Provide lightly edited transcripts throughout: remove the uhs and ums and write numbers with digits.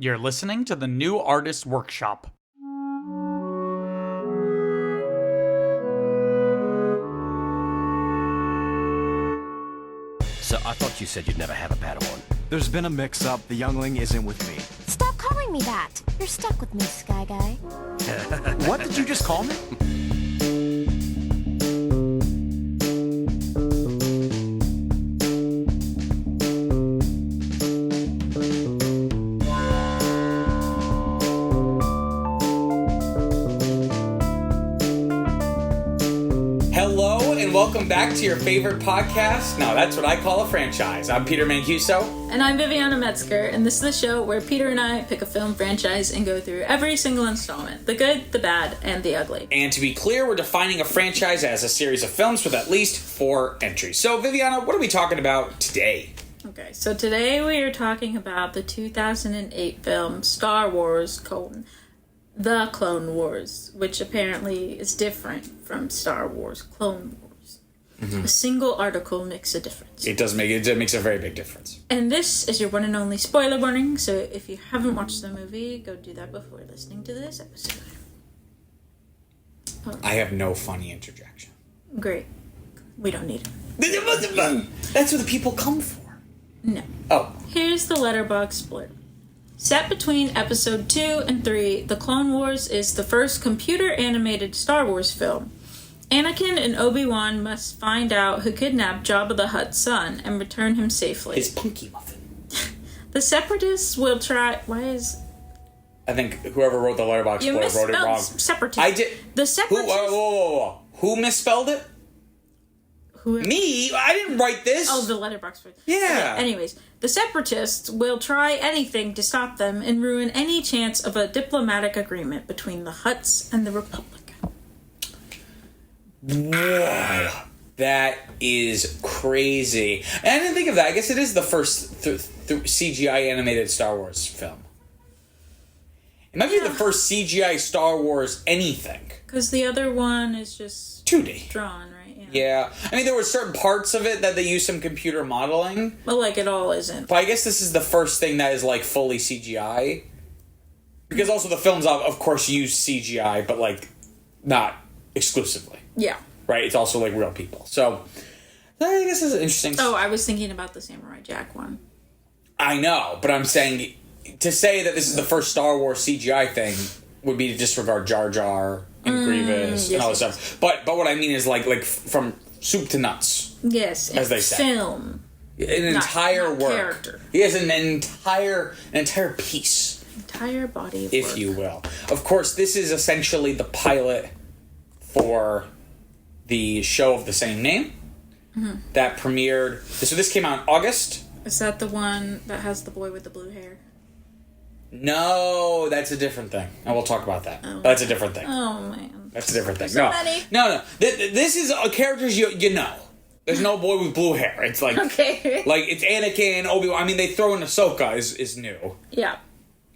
You're listening to the New Artist Workshop. So I thought you said you'd never have a Padawan. There's been a mix-up. The youngling isn't with me. Stop calling me that. You're stuck with me, Sky Guy. What did you just call me? Welcome back to your favorite podcast. Now, that's what I call a franchise. I'm Peter Mancuso. And I'm Viviana Metzger, and this is the show where Peter and I pick a film franchise and go through every single installment. The good, the bad, and the ugly. And to be clear, we're defining a franchise as a series of films with at least 4 entries. So, Viviana, what are we talking about today? Okay, so today we are talking about the 2008 film Star Wars: The Clone Wars, which apparently is different from Star Wars Clone Wars. Mm-hmm. A single article makes a difference. It makes a very big difference. And this is your one and only spoiler warning, so if you haven't watched the movie, go do that before listening to this episode. I have no funny interjection. Great. We don't need it. That's what the people come for. No. Oh. Here's the letterbox split. Set between episode 2 and 3, The Clone Wars is the first computer-animated Star Wars film. Anakin and Obi-Wan must find out who kidnapped Jabba the Hutt's son and return him safely. His punky muffin. The Separatists will try... I think whoever wrote the letterbox split wrote it wrong. Separatists. I did... The Separatists... Whoa. Who misspelled it? Me? I didn't write this. Oh, the letterbox split. Yeah. Okay, anyways, the Separatists will try anything to stop them and ruin any chance of a diplomatic agreement between the Hutts and the Republic. Wow, that is crazy. And I didn't think of that. I guess it is the first CGI animated Star Wars film. It might be the first CGI Star Wars anything. Because the other one is just 2D. Drawn, right? Yeah. I mean, there were certain parts of it that they used some computer modeling. But, it all isn't. But I guess this is the first thing that is, fully CGI. Because also the films, of course, use CGI, but, not exclusively. Yeah. Right? It's also, real people. So, I guess it's interesting. Oh, I was thinking about the Samurai Jack one. I know, but I'm saying, to say that this is the first Star Wars CGI thing would be to disregard Jar Jar and Grievous and all this stuff. But what I mean is, from soup to nuts. Yes, as they say. Film. An entire not work. Character. Yes, an entire piece. Entire body of if work. you will. Of course, this is essentially the pilot for the show of the same name that premiered. So this came out in August. Is that the one that has the boy with the blue hair? No, that's a different thing. And we'll talk about that. Oh, that's a different thing. Oh, man. That's a different thing. So many. No. This is characters you know. There's no boy with blue hair. It's okay. It's Anakin, Obi-Wan. I mean, they throw in Ahsoka is new. Yeah.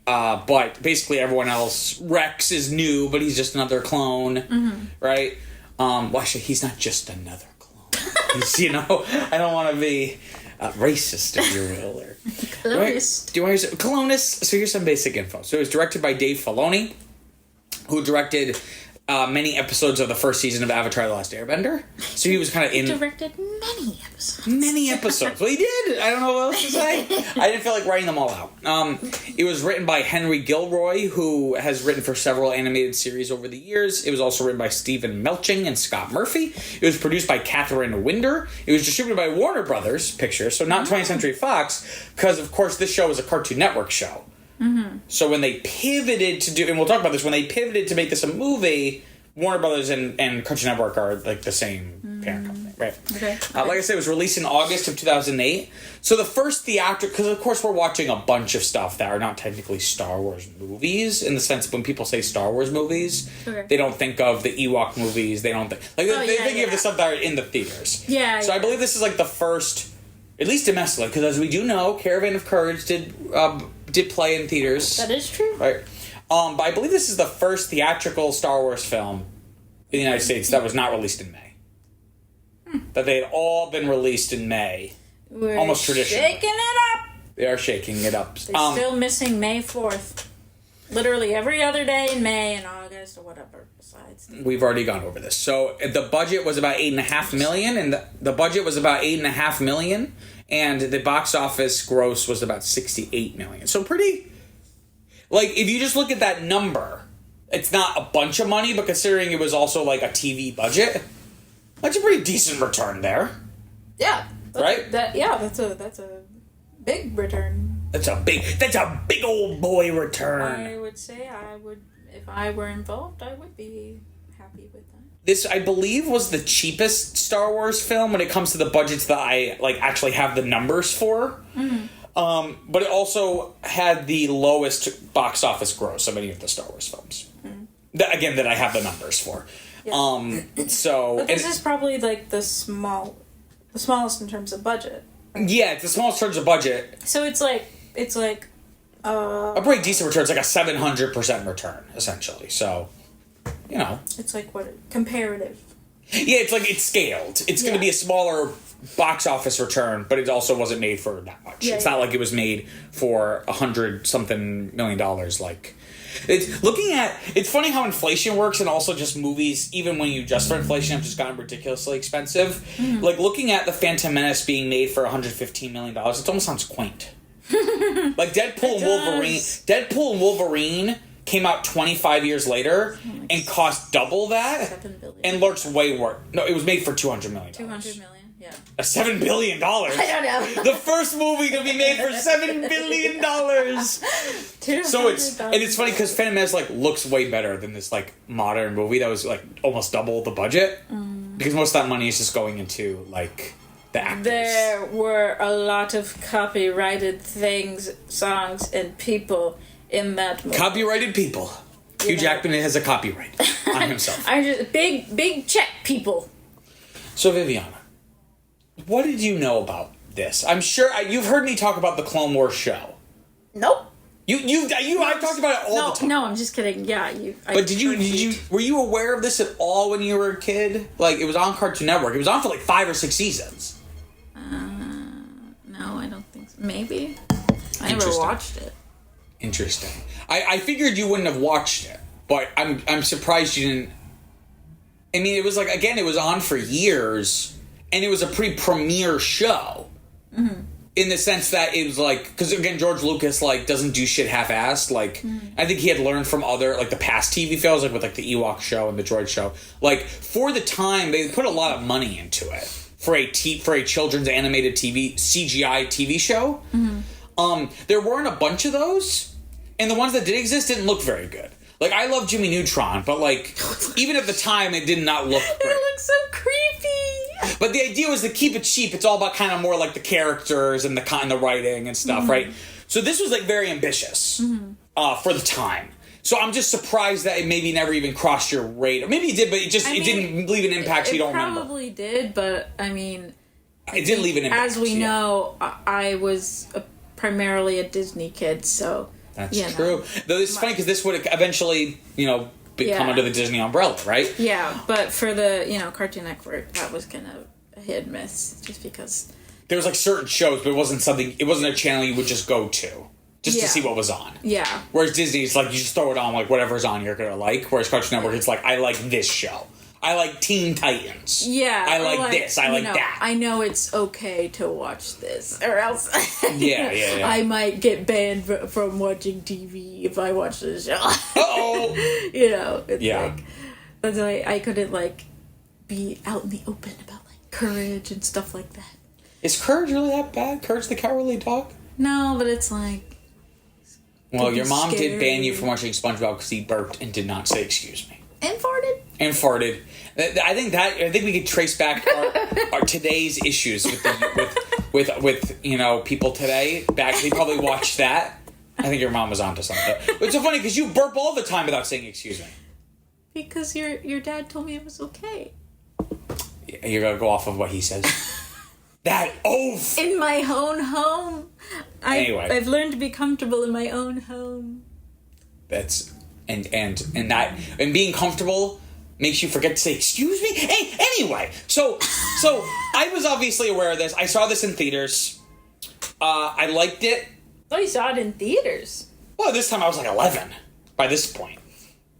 But basically everyone else, Rex is new, but he's just another clone, right? Well, actually, he's not just another clone. He's, I don't want to be racist, if you will. Or, Colonist. So here's some basic info. So it was directed by Dave Filoni, who directed many episodes of the first season of Avatar: The Last Airbender. So he was kind of in... He directed many episodes. Many episodes. Well, he did. I don't know what else to say. I didn't feel like writing them all out. It was written by Henry Gilroy, who has written for several animated series over the years. It was also written by Stephen Melching and Scott Murphy. It was produced by Catherine Winder. It was distributed by Warner Brothers Pictures, so not 20th Century Fox, because, of course, this show is a Cartoon Network show. Mm-hmm. So when they pivoted to do... And we'll talk about this. When they pivoted to make this a movie... Warner Brothers and Cartoon Network are the same parent company, right? Okay. Like I said, it was released in August of 2008. So the first theatrical, because of course we're watching a bunch of stuff that are not technically Star Wars movies, in the sense that when people say Star Wars movies, they don't think of the Ewok movies. They don't think they think of the stuff that are in the theaters. Yeah. So I believe this is the first, at least domestically, because as we do know, Caravan of Courage did play in theaters. That is true. Right. But I believe this is the first theatrical Star Wars film in the United States that was not released in May. That they had all been released in May. We're almost traditionally. shaking it up. They are shaking it up. They're still missing May 4th. Literally every other day in May and August or whatever besides. We've already gone over this. So the budget was about $8.5 million, and the budget was about $8.5 million, and the box office gross was about $68 million. So pretty, like, if you just look at that number, it's not a bunch of money, but considering it was also like a TV budget, that's a pretty decent return there. Yeah. Right? That's a big return. That's a big old boy return. I would say if I were involved, I would be happy with that. This, I believe, was the cheapest Star Wars film when it comes to the budgets that I actually have the numbers for. Mm-hmm. But it also had the lowest box office gross of any of the Star Wars films. Mm-hmm. That I have the numbers for. Yeah. But this is probably like the smallest in terms of budget. Yeah, it's the smallest in terms of budget. So it's like a pretty decent return. It's like a 700% return, essentially. So, it's like comparative. Yeah, it's scaled. It's going to be a smaller box office return, but it also wasn't made for that much. It's not like it was made for $100-something million. Like, it's funny how inflation works, and also just movies, even when you adjust for inflation, have just gotten ridiculously expensive. Mm-hmm. Like, looking at The Phantom Menace being made for $115 million, it almost sounds quaint. Like, Deadpool and Wolverine came out 25 years later and cost double that. $7 billion. And looks way worse. No, it was made for $200 million. $200 million, yeah. $7 billion? I don't know. The first movie to be made for $7 billion. So it's funny because Phantom Menace looks way better than this modern movie that was almost double the budget. Because most of that money is just going into the actors. There were a lot of copyrighted things, songs, and people in that movie. Copyrighted people. Hugh Jackman has a copyright on himself. Big check people. So Viviana, what did you know about this? I'm sure you've heard me talk about the Clone Wars show. Nope. I've talked about it all the time. No, I'm just kidding. Yeah, were you aware of this at all when you were a kid? It was on Cartoon Network. It was on for 5 or 6 seasons. No, I don't think so. Maybe. I never watched it. Interesting. I figured you wouldn't have watched it, but I'm surprised you didn't. I mean, it was it was on for years, and it was a pre-premiere show. Mm-hmm. In the sense that it was because again, George Lucas doesn't do shit half-assed. I think he had learned from other the past TV shows with the Ewok show and the Droid show. For the time, they put a lot of money into it for a children's animated CGI TV show. Mm-hmm. There weren't a bunch of those, and the ones that did exist didn't look very good. I love Jimmy Neutron, but even at the time, it did not look great. It looks so creepy. But the idea was to keep it cheap. It's all about kind of more the characters and the writing and stuff, mm-hmm. right? So this was very ambitious for the time. So I'm just surprised that it maybe never even crossed your radar. Maybe it did, but it didn't leave an impact. So you don't remember. It probably did, but I mean, it didn't leave an impact. As we know, I was primarily a Disney kid, so. That's true. Though it's funny because this would eventually, become under the Disney umbrella, right? Yeah, but for the, Cartoon Network, that was kind of a hit and miss, just because... There was, certain shows, but it wasn't a channel you would just go to, just to see what was on. Yeah. Whereas Disney, it's you just throw it on, whatever's on you're gonna like. Whereas Cartoon Network, it's I like this show. I like Teen Titans. Yeah. I like this. I like that. I know it's okay to watch this, or else yeah. I might get banned from watching TV if I watch this show. Uh-oh! It's but I couldn't, be out in the open about, courage and stuff like that. Is Courage really that bad? Courage the Cowardly Dog? No, but it's Well, your mom did ban you from watching SpongeBob because he burped and did not say excuse me. And farted. I think we could trace back our today's issues with people today. They probably watched that. I think your mom was onto something. But it's so funny because you burp all the time without saying excuse me. Because your dad told me it was okay. You're gonna go off of what he says. That oaf. In my own home. Anyway, I've learned to be comfortable in my own home. That's. And being comfortable makes you forget to say excuse me. Anyway, so I was obviously aware of this. I saw this in theaters. I liked it. Oh, you saw it in theaters. Well, this time I was like 11 by this point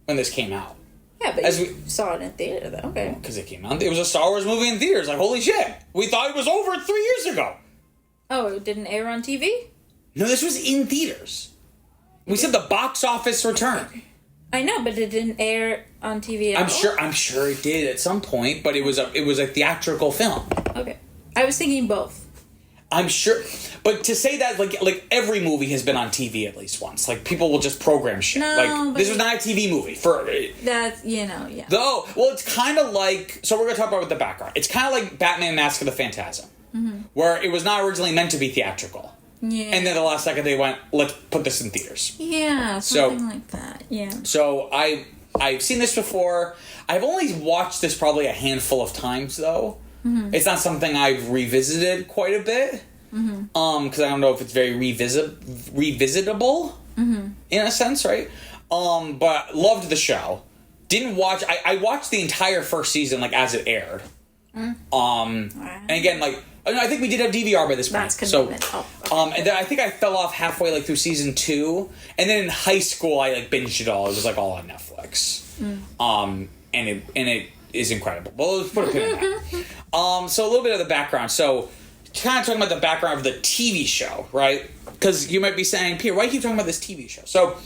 when this came out. Yeah, but As you saw it in theater, though. Okay. Because it came out. It was a Star Wars movie in theaters. Like, holy shit. We thought it was over 3 years ago. Oh, it didn't air on TV? No, this was in theaters. We said the box office return. I know, but it didn't air on TV at all? I'm sure it did at some point, but it was a theatrical film. Okay. I was thinking both. I'm sure, but to say that like every movie has been on TV at least once. Like people will just program shit. No, Like but this was not a TV movie for. That's, yeah. Though, well, it's kind of like, so we're gonna talk about with the background. It's kind of like Batman: Mask of the Phantasm, where it was not originally meant to be theatrical, Yeah. and then the last second they went, let's put this in theaters. Yeah, something like that. Yeah. So I've seen this before. I've only watched this probably a handful of times though. It's not something I've revisited quite a bit. Because I don't know if it's very revisitable in a sense, right? But loved the show. Didn't watch. I watched the entire first season like as it aired. And again, like I think we did have DVR by this point. That's commitment. So, and then I think I fell off halfway like through season 2, and then in high school I like binged it all. It was like all on Netflix. And it is incredible. Well, let's put a pin in that. So a little bit of the background. So kind of talking about the background of the TV show, right? Because you might be saying, Peter, why do you keep talking about this TV show? So,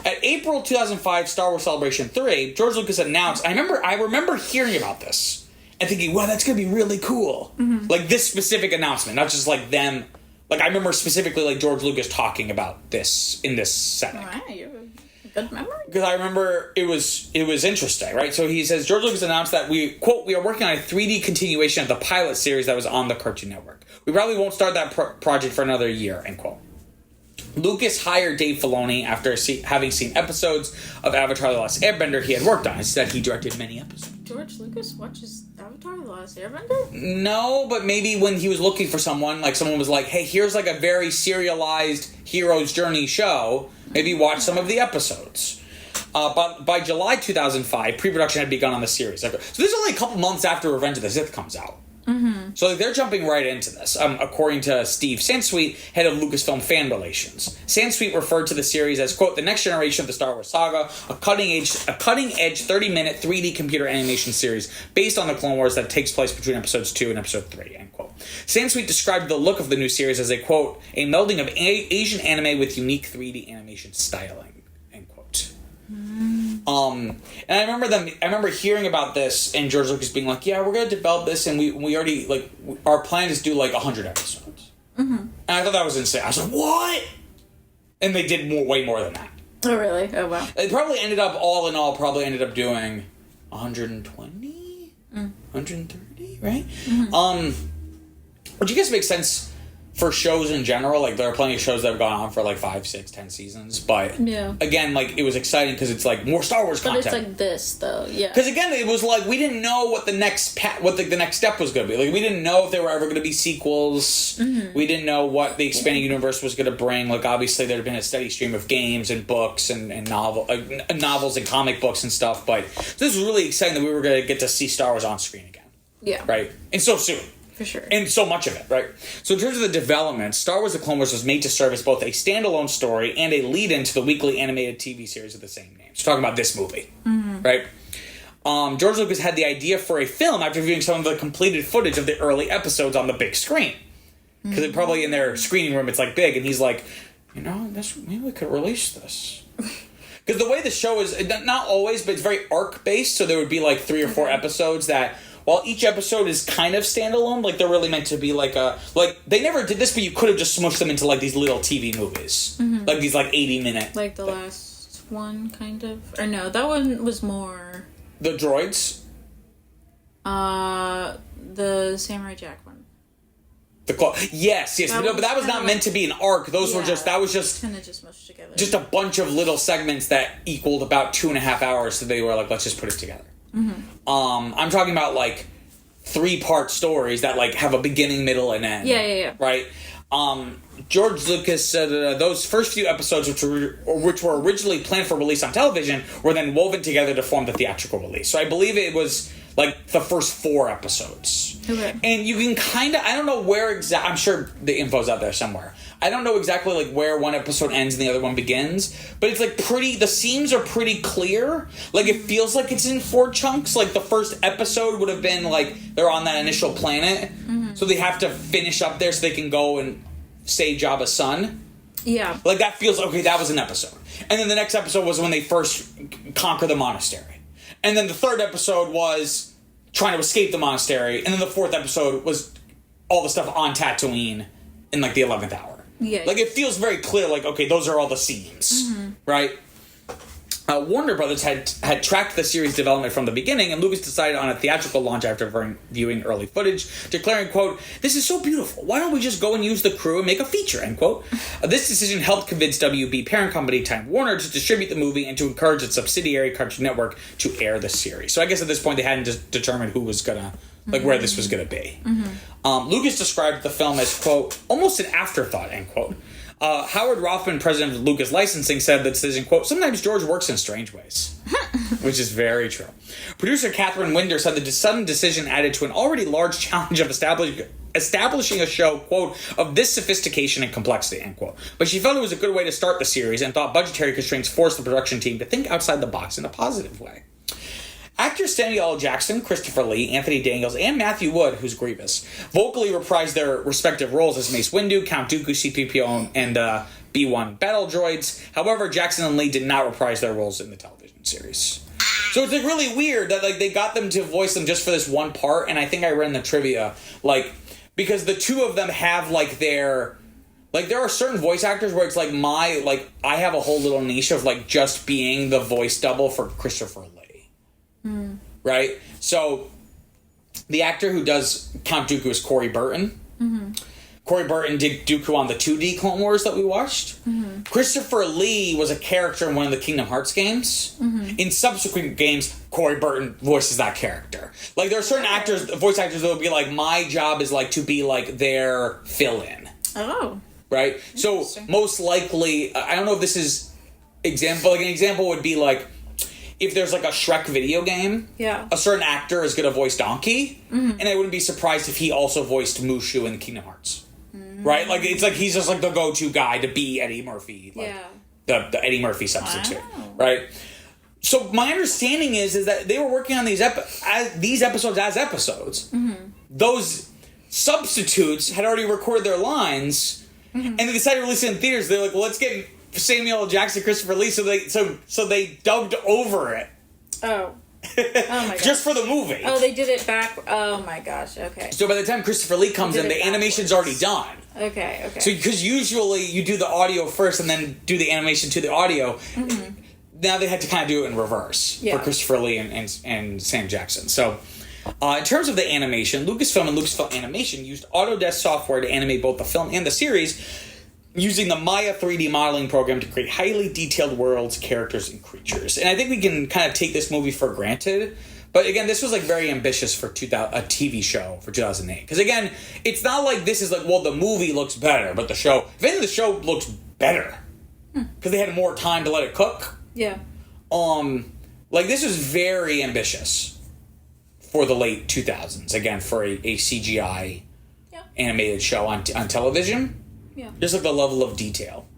at April 2005 Star Wars Celebration 3, George Lucas announced, I remember hearing about this and thinking, wow, that's going to be really cool. Like, this specific announcement, not just, like, them. Like, I remember specifically, like, George Lucas talking about this in this setting. Wow, you have a good memory. Because I remember it was interesting, right? So he says, George Lucas announced that we are working on a 3D continuation of the pilot series that was on the Cartoon Network. We probably won't start that project for another year, end quote. Lucas hired Dave Filoni after having seen episodes of Avatar: The Last Airbender he had worked on. He said he directed many episodes. George Lucas watches Avatar: The Last Airbender? No, but maybe when he was looking for someone, like someone was like, hey, here's like a very serialized hero's journey show. Maybe watch some of the episodes. But by July 2005, pre-production had begun on the series. So this is only a couple months after Revenge of the Sith comes out. So they're jumping right into this. According to Steve Sansweet, head of Lucasfilm Fan Relations. Sansweet referred to the series as, quote, the next generation of the Star Wars saga, a cutting-edge 30-minute 3D computer animation series based on the Clone Wars that takes place between episodes 2 and episode 3, end quote. Sansweet described the look of the new series as a, quote, a melding of Asian anime with unique 3D animation styling, end quote. And I remember hearing about this and George Lucas being like, yeah, we're going to develop this and we already, like, our plan is to do, like, 100 episodes. And I thought that was insane. I was like, what? And they did way more than that. Oh, really? Oh, wow. It probably ended up, all in all, doing 120? 130, right? Which I guess makes sense for shows in general. Like, there are plenty of shows that have gone on for, like, 5, 6, 10 seasons. But, yeah. Again, like, it was exciting because it's, like, more Star Wars content. But it's like this, though, yeah. Because, again, it was, like, we didn't know what the next the next step was going to be. Like, we didn't know if there were ever going to be sequels. We didn't know what the expanding universe was going to bring. Like, obviously, there had been a steady stream of games and books and novels and comic books and stuff. But this was really exciting that we were going to get to see Star Wars on screen again. Yeah. Right? And so soon. For sure. And so much of it, right? So in terms of the development, Star Wars The Clone Wars was made to serve as both a standalone story and a lead-in to the weekly animated TV series of the same name. So talking about this movie, right? George Lucas had the idea for a film after viewing some of the completed footage of the early episodes on the big screen. Because probably in their screening room, it's like big, and he's like, maybe we could release this. Because the way the show is, not always, but it's very arc-based, so there would be like 3 or 4 episodes that, while each episode is kind of standalone, like they're really meant to be like they never did this, but you could have just smushed them into like these little TV movies. Like these like 80-minute. Like the last one, kind of? Or no, that one was more... The droids? The Samurai Jack one. Yes. No, but that was not meant to be an arc. Those were just, that was just... Kind of just mushed together. Just a bunch of little segments that equaled about 2.5 hours, so they were like, let's just put it together. I'm talking about like 3-part stories that like have a beginning, middle, and end. Yeah. Right? George Lucas said those first few episodes, which were originally planned for release on television, were then woven together to form the theatrical release. So I believe it was like the first 4 episodes. Okay. And you can kind of, I don't know where exactly, I'm sure the info's out there somewhere. I don't know exactly like where one episode ends and the other one begins, but it's like the seams are pretty clear. Like it feels like it's in 4 chunks. Like the first episode would have been like they're on that initial planet, so they have to finish up there so they can go and save Jabba's son. Yeah. Like that feels, okay, that was an episode. And then the next episode was when they first conquer the monastery. And then the third episode was trying to escape the monastery. And then the 4th episode was all the stuff on Tatooine in like the 11th hour. Yeah. Like it feels very clear, like, okay, those are all the seams, right? Warner Brothers had tracked the series development from the beginning, and Lucas decided on a theatrical launch after viewing early footage, declaring, quote, "This is so beautiful. Why don't we just go and use the crew and make a feature," end quote. This decision helped convince WB parent company Time Warner to distribute the movie and to encourage its subsidiary Cartoon Network to air the series. So I guess at this point they hadn't just determined who was gonna, like, where this was gonna be. Lucas described the film as, quote, "almost an afterthought," end quote. Howard Rothman, president of Lucas Licensing, said the decision, quote, "sometimes George works in strange ways," which is very true. Producer Catherine Winder said the sudden decision added to an already large challenge of establishing a show, quote, "of this sophistication and complexity," end quote. But she felt it was a good way to start the series and thought budgetary constraints forced the production team to think outside the box in a positive way. Actors Samuel L. Jackson, Christopher Lee, Anthony Daniels, and Matthew Wood, who's Grievous, vocally reprised their respective roles as Mace Windu, Count Dooku, C-3PO, and B-1 battle droids. However, Jackson and Lee did not reprise their roles in the television series. So it's like really weird that like they got them to voice them just for this one part, and I think I read in the trivia, like, because the two of them have like their... Like, there are certain voice actors where it's like I have a whole little niche of like just being the voice double for Christopher Lee. Right? So, the actor who does Count Dooku is Corey Burton. Corey Burton did Dooku on the 2D Clone Wars that we watched. Christopher Lee was a character in one of the Kingdom Hearts games. In subsequent games, Corey Burton voices that character. Like, there are certain voice actors that will be like, my job is like to be like their fill-in. Oh. Right? So, most likely, I don't know if this is example. Like, an example would be like, if there's like a Shrek video game, a certain actor is going to voice Donkey, and I wouldn't be surprised if he also voiced Mushu in the Kingdom Hearts. Right? Like, it's like he's just like the go-to guy to be Eddie Murphy. Like, the Eddie Murphy substitute. Wow. Right? So my understanding is that they were working on these episodes as episodes. Those substitutes had already recorded their lines, and they decided to release it in theaters. They're like, well, let's get Samuel L. Jackson, Christopher Lee, so they dubbed over it. Oh my gosh. Just for the movie. Oh, they did it back. Oh my gosh. Okay. So by the time Christopher Lee comes in, the animation's already done. Okay. So because usually you do the audio first and then do the animation to the audio. Now they had to kind of do it in reverse for Christopher Lee and Sam Jackson. So in terms of the animation, Lucasfilm and Lucasfilm Animation used Autodesk software to animate both the film and the series, using the Maya 3D modeling program to create highly detailed worlds, characters, and creatures. And I think we can kind of take this movie for granted. But again, this was like very ambitious for a TV show for 2008. Because again, it's not like this is like, well, the movie looks better, but if anything, the show looks better. Because they had more time to let it cook. Yeah. Like, this was very ambitious for the late 2000s. Again, for a CGI animated show on television. Yeah. Just like the level of detail.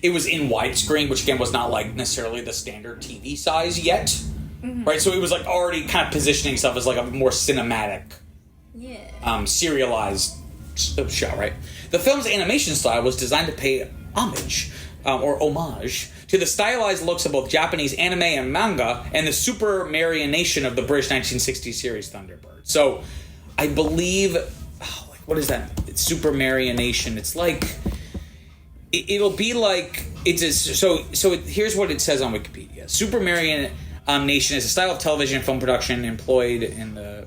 It was in widescreen, which again was not like necessarily the standard TV size yet. Right? So it was like already kind of positioning itself as like a more cinematic, serialized show, right? The film's animation style was designed to pay homage to the stylized looks of both Japanese anime and manga and the super marionation of the British 1960s series Thunderbird. So I believe... what is that? It's super marionation. It's like... It'll be like... here's what it says on Wikipedia. Super marionation is a style of television and film production employed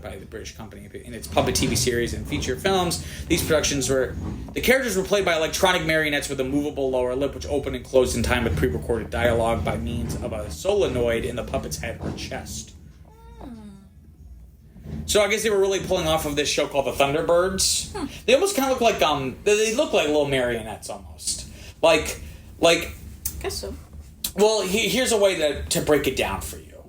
by the British company in its puppet TV series and feature films. These productions the characters were played by electronic marionettes with a movable lower lip, which opened and closed in time with pre-recorded dialogue by means of a solenoid in the puppet's head or chest. So I guess they were really pulling off of this show called The Thunderbirds. They almost kind of look like they look like little marionettes almost. Like I guess so. well, here's a way to break it down for you,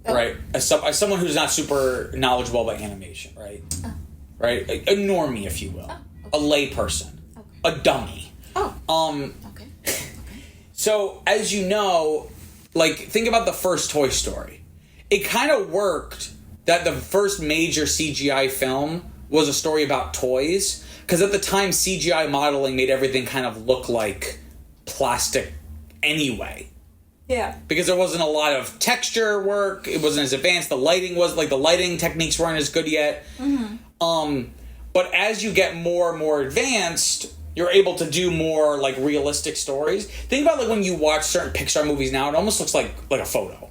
right? As someone who's not super knowledgeable about animation, right? Right, a normie, if you will, a lay person, a dummy. Okay. So as you know, like think about the first Toy Story. It kind of worked that the first major CGI film was a story about toys, because at the time CGI modeling made everything kind of look like plastic anyway. Yeah. Because there wasn't a lot of texture work, it wasn't as advanced, the lighting techniques weren't as good yet. But as you get more and more advanced, you're able to do more like realistic stories. Think about like when you watch certain Pixar movies now, it almost looks like a photo.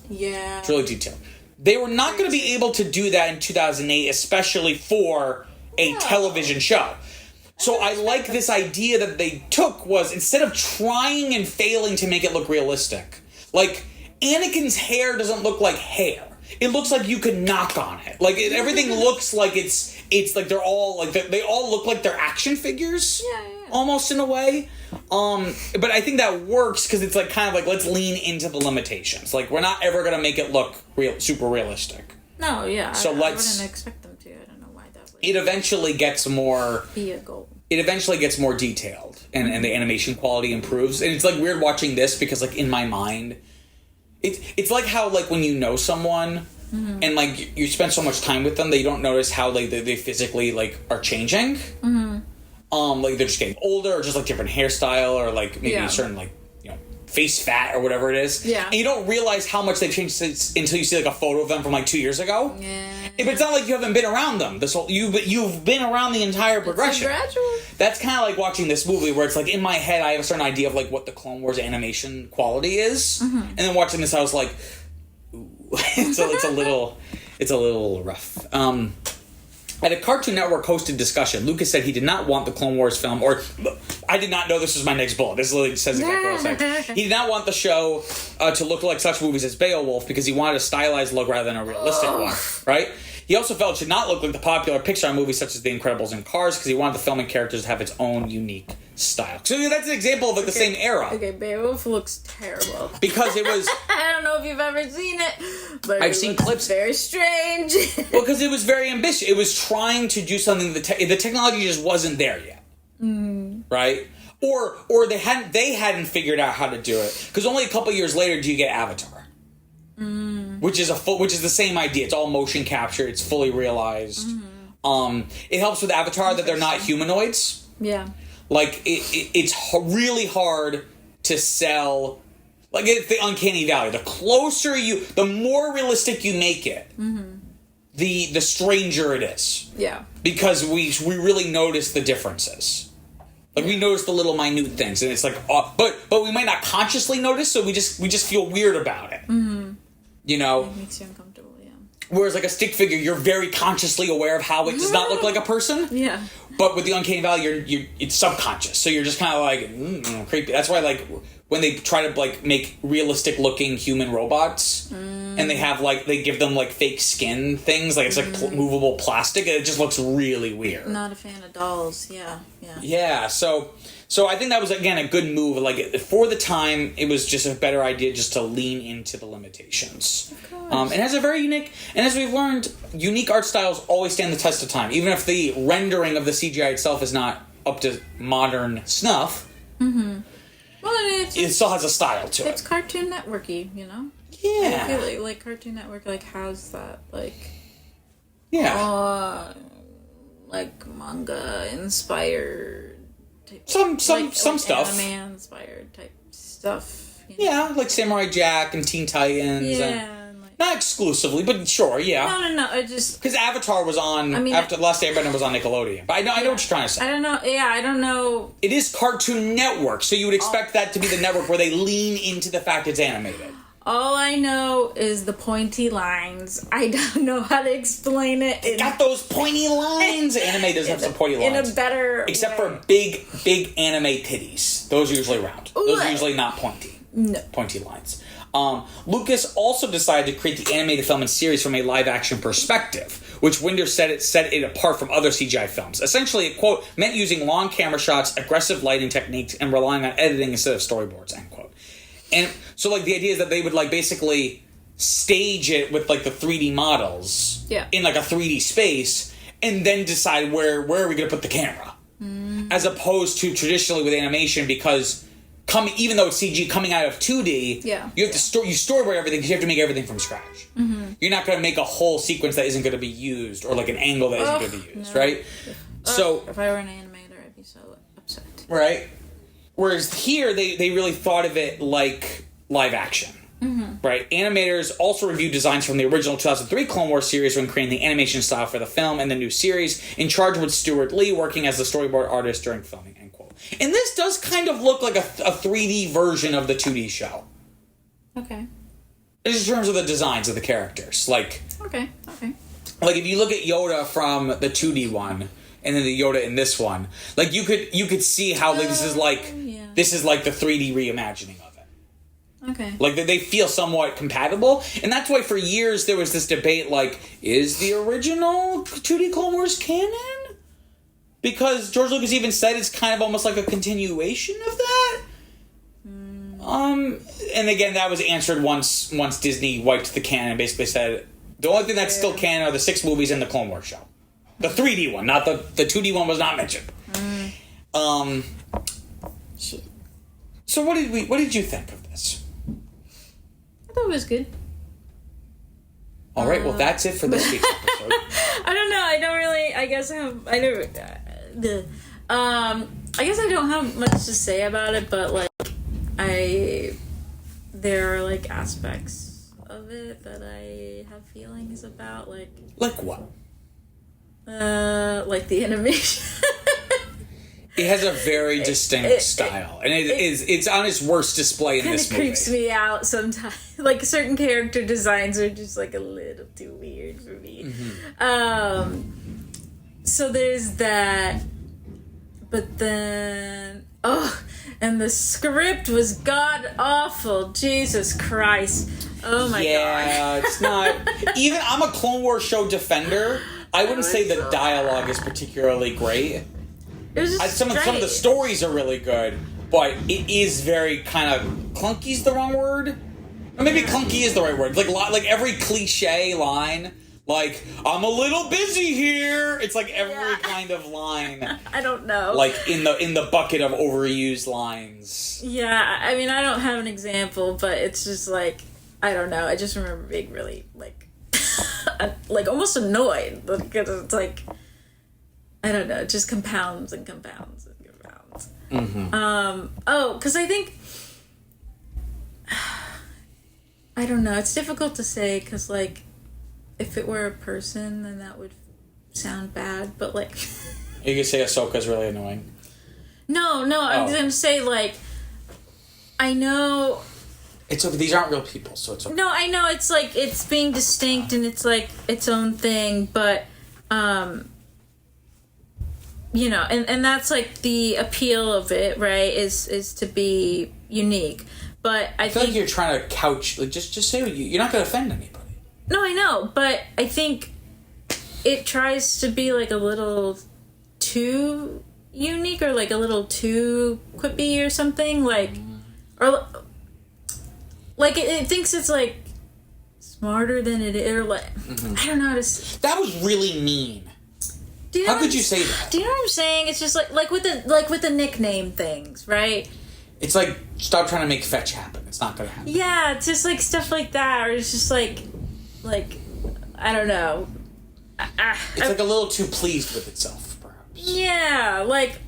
Yeah. It's really detailed. They were not going to be able to do that in 2008, especially for a television show. So I like this idea that they took was, instead of trying and failing to make it look realistic, like Anakin's hair doesn't look like hair. It looks like you could knock on it. Like everything looks like it's like they're all like they all look like they're action figures. Yeah. Almost in a way. But I think that works because it's like kind of like, let's lean into the limitations. Like we're not ever going to make it look super realistic. No, yeah. So I let's. wouldn't expect them to. I don't know why that would It eventually gets more. be a goal. It eventually gets more detailed, and the animation quality improves. And it's like weird watching this because like in my mind, it's like how like when you know someone. And like you spend so much time with them that you don't notice how like they physically like are changing. Like they're just getting older, or just like different hairstyle, or like maybe a certain like face fat or whatever it is. Yeah. And you don't realize how much they've changed until you see like a photo of them from like 2 years ago. Yeah. But it's not like you haven't been around them this whole you've been around the entire progression. It's a gradual. That's kind of like watching this movie where it's like in my head I have a certain idea of like what the Clone Wars animation quality is, and then watching this I was like, ooh. it's a little rough. At a Cartoon Network hosted discussion, Lucas said he did not want the Clone Wars film, or I did not know this was my next bullet. This literally says exactly what I said. He did not want the show to look like such movies as Beowulf because he wanted a stylized look rather than a realistic one, right? He also felt it should not look like the popular Pixar movies such as The Incredibles and Cars because he wanted the film and characters to have its own unique style. So that's an example of like the same era. Okay, Beowulf looks terrible. Because it was... I don't know if you've ever seen it, but I've seen clips. Very strange. Well, because it was very ambitious. It was trying to do something the technology just wasn't there yet, right? Or they hadn't figured out how to do it. Because only a couple years later do you get Avatar, which is the same idea. It's all motion capture. It's fully realized. It helps with Avatar that they're not humanoids. Yeah. Like it's really hard to sell. Like it's the uncanny valley. The more realistic you make it, the stranger it is. Yeah. Because we really notice the differences. Like we notice the little minute things, and it's like, but we might not consciously notice, so we just feel weird about it. You know, It makes you uncomfortable. Yeah. whereas like a stick figure, you're very consciously aware of how it does not look like a person. Yeah. But with the uncanny valley, it's subconscious, so you're just kind of like creepy. That's why like when they try to like make realistic looking human robots, and they give them like fake skin things, like it's like movable plastic, and it just looks really weird. Not a fan of dolls. Yeah. Yeah, so I think that was again a good move. Like for the time, it was just a better idea just to lean into the limitations. Of course. It has a very unique, and as we've learned, unique art styles always stand the test of time, even if the rendering of the CGI itself is not up to modern snuff. Well, It still has a style to it's it. Cartoon Networky, you know. Yeah. I feel like Cartoon Network like how's that like Yeah. like manga inspired type, Some like stuff. anime inspired type stuff. You know? Yeah, like Samurai Jack and Teen Titans. Yeah. And, And like, not exclusively, but sure, yeah. no. I just Because Avatar was on. After Last Airbender was on Nickelodeon. But I know what you're trying to say. I don't know. Yeah, I don't know. It is Cartoon Network, so you would expect that to be the network where they lean into the fact it's animated. All I know is the pointy lines. I don't know how to explain it. Got those pointy lines. Anime does have some pointy lines. In a better Except way. for big anime titties. Those are usually round. Ooh, Those are usually not pointy. No. Pointy lines. Lucas also decided to create the animated film and series from a live-action perspective, which Winder said it set it apart from other CGI films. Essentially, it, quote, meant using long camera shots, aggressive lighting techniques, and relying on editing instead of storyboards, end quote. And so, like, the idea is that they would, like, basically stage it with, like, the 3D models in, like, a 3D space, and then decide where are we going to put the camera. As opposed to traditionally with animation, because even though it's CG coming out of 2D, you have to you storyboard everything because you have to make everything from scratch. You're not going to make a whole sequence that isn't going to be used, or like an angle that isn't going to be used, right? So if I were an animator, I'd be so upset. Right? Whereas here, they really thought of it like live action. Right? Animators also reviewed designs from the original 2003 Clone Wars series when creating the animation style for the film and the new series, in charge with Stuart Lee working as the storyboard artist during filming, end quote. And this does kind of look like a 3D version of the 2D show. Okay. In terms of the designs of the characters. Like, Okay. like if you look at Yoda from the 2D one, and then the Yoda in this one, like you could see how like this is like the 3D reimagining of it. Okay. Like, they feel somewhat compatible. And that's why for years there was this debate, like, is the original 2D Clone Wars canon? Because George Lucas even said it's kind of almost like a continuation of that. And again, that was answered once Disney wiped the canon and basically said, the only thing that's still canon are the 6 movies and the Clone Wars show. The 3D one, not the 2D one was not mentioned. So what did you think of this? I thought it was good. All right, well, that's it for this week's episode. I don't know. I don't really. I guess I don't have much to say about it, but like, there are like aspects of it that I have feelings about, like what? Like the animation. It has a very distinct style, and it's on its worst display in this movie. It creeps me out sometimes. Like, certain character designs are just like a little too weird for me. So there's that, but then and the script was god awful. Jesus Christ! Oh my god! Yeah, it's not. Even I'm a Clone Wars show defender. I wouldn't say the dialogue is particularly great. It was just some of the stories are really good, but it is very kind of clunky is the wrong word. Or maybe clunky is the right word. Like every cliche line, like I'm a little busy here. It's like every kind of line. I don't know. Like in the bucket of overused lines. Yeah, I mean, I don't have an example, but it's just like, I don't know. I just remember being really like like almost annoyed because it's like, I don't know, it just compounds and compounds and compounds. Because I think, I don't know, it's difficult to say, because, like, if it were a person, then that would sound bad, but, like... You could say Ahsoka's really annoying. No, I'm going to say, like, I know... It's okay, these aren't real people, so it's okay. No, I know, it's, like, it's being distinct, and it's, like, its own thing, but, you know, and that's like the appeal of it, right? Is to be unique. But I feel think like you're trying to couch, like, just say what you're not going to offend anybody. No, I know, but I think it tries to be like a little too unique, or like a little too quippy or something, like, or like it thinks it's like smarter than it is, or like I don't know how to. That was really mean. How could you say that? Do you know what I'm saying? It's just like with the nickname things, right? It's like, stop trying to make fetch happen. It's not gonna happen. Yeah, it's just like stuff like that, or it's just like I don't know. It's like a little too pleased with itself, perhaps. Yeah, like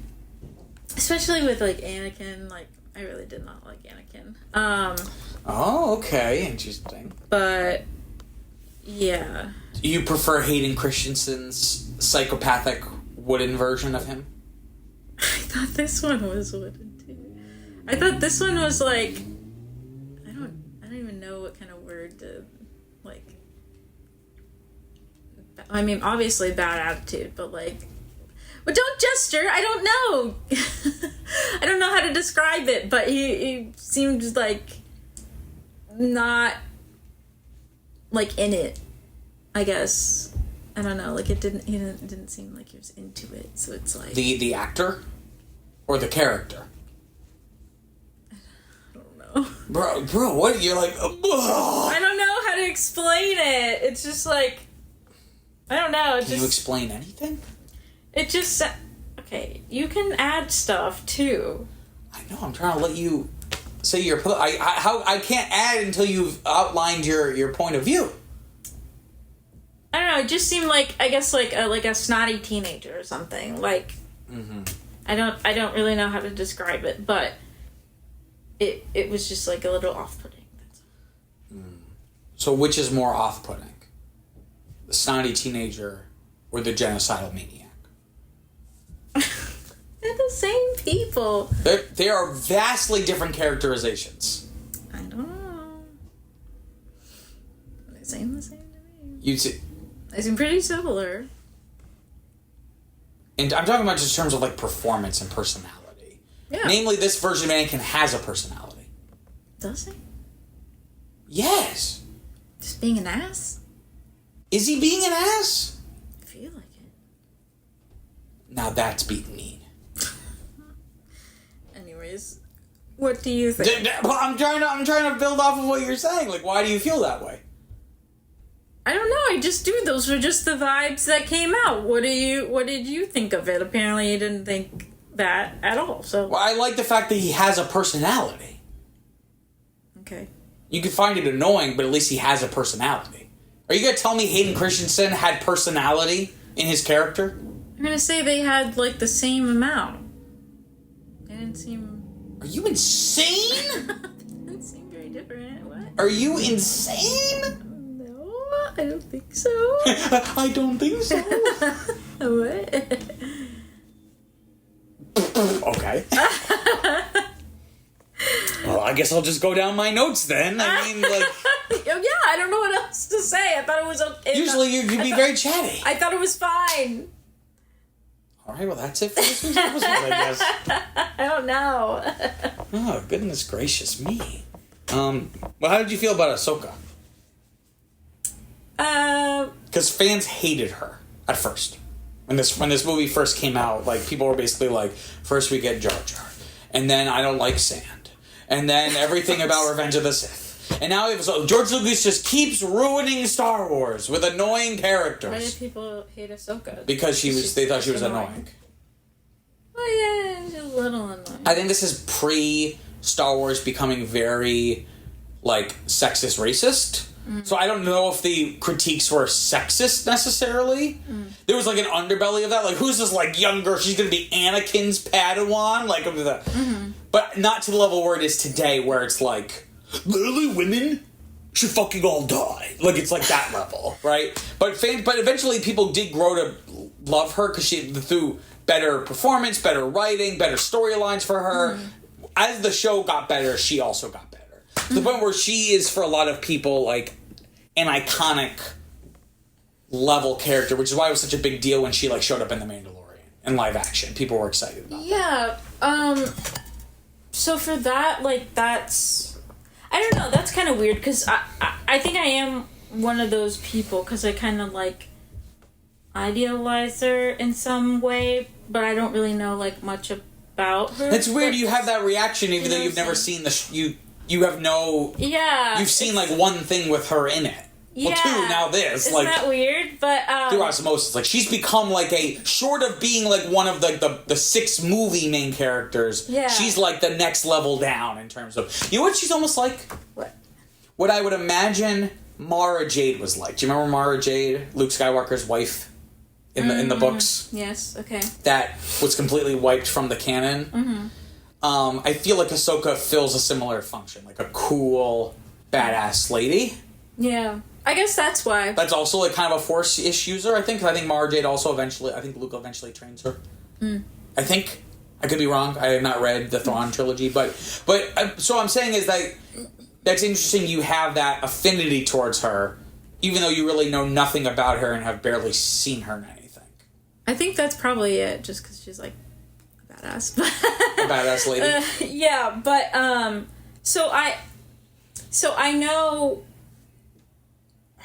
especially with like Anakin. Like, I really did not like Anakin. Oh, okay, interesting. But yeah. You prefer Hayden Christensen's psychopathic wooden version of him? I thought this one was wooden too. I thought this one was like, I don't even know what kind of word to, like, I mean, obviously bad attitude, but like, but don't gesture. I don't know. I don't know how to describe it, but he seemed like not like in it, I guess. I don't know, like it didn't seem like he was into it. So it's like The actor or the character. I don't know. Bro, what you're like? Ugh. I don't know how to explain it. It's just like I don't know. Can you explain anything? It just okay. You can add stuff too. I know. I'm trying to let you say your. I can't add until you've outlined your point of view. I don't know. It just seemed like I guess like a snotty teenager or something. Like I don't really know how to describe it, but it was just like a little off-putting. So which is more off-putting? The snotty teenager or the genocidal maniac? They're the same people. They are vastly different characterizations. I don't know. They seem the same to me. You see, They seem pretty similar. and I'm talking about just in terms of like performance and personality. Yeah. Namely, this version of Anakin has a personality. Does he? Yes. Just being an ass? Is he being an ass? I feel like it. Now that's being mean. Anyways, what do you think? I'm trying to build off of what you're saying. Like, why do you feel that way? I don't know. Those were just the vibes that came out. What did you think of it? Apparently you didn't think that at all. So Well, I like the fact that he has a personality. okay. You could find it annoying, but at least he has a personality. Are you going to tell me Hayden Christensen had personality in his character? I'm gonna say they had like the same amount. They didn't seem Are you insane? very different. What? Are you insane? No, I don't think so. I don't think so. What? Okay. Well, I guess I'll just go down my notes then. I mean, like... Yeah, I don't know what else to say. I thought it was okay. Usually you'd be very chatty. I thought it was fine. All right, well, that's it for this week's episode, I guess. I don't know. Oh, goodness gracious me. Well, how did you feel about Ahsoka? Because fans hated her at first. When this movie first came out, like, people were basically like, first we get Jar Jar, and then I don't like sand, and then everything about Revenge of the Sith. And now George Lucas just keeps ruining Star Wars with annoying characters. Why did people hate Ahsoka? Because they thought she was annoying. Oh yeah, she's a little annoying. I think this is pre-Star Wars becoming very, like, sexist, racist. So I don't know if the critiques were sexist necessarily. There was like an underbelly of that. Like, who's this like young girl? She's gonna be Anakin's Padawan, like, but not to the level where it is today, where it's like literally women should fucking all die. Like, it's like that level, right? But eventually people did grow to love her because she through better performance, better writing, better storylines for her. As the show got better, she also got better. To the point where she is, for a lot of people, like, an iconic level character, which is why it was such a big deal when she, like, showed up in The Mandalorian in live action. People were excited about Yeah, so for that, like, that's... I don't know, that's kind of weird, because I think I am one of those people, because I kind of, like, idealize her in some way, but I don't really know, like, much about her. It's weird but, you have that reaction even though you've never seen you have no... Yeah. You've seen, like, one thing with her in it. Yeah. Well, two, now this. Isn't like, that weird? But, through osmosis. Like, she's become, like, short of being, like, one of the 6 movie main characters, Yeah. she's, like, the next level down in terms of... You know what she's almost like? What? What I would imagine Mara Jade was like. Do you remember Mara Jade, Luke Skywalker's wife in the books? Yes, okay. That was completely wiped from the canon. I feel like Ahsoka fills a similar function, like a cool, badass lady. Yeah. I guess that's why. That's also like kind of a Force-ish user, I think. I think Mara Jade also I think Luke eventually trains her. I think. I could be wrong. I have not read the Thrawn trilogy, but so I'm saying is that that's interesting. You have that affinity towards her, even though you really know nothing about her and have barely seen her in anything. I think that's probably it, just because she's, like, a badass. A badass lady. Yeah, but, so I know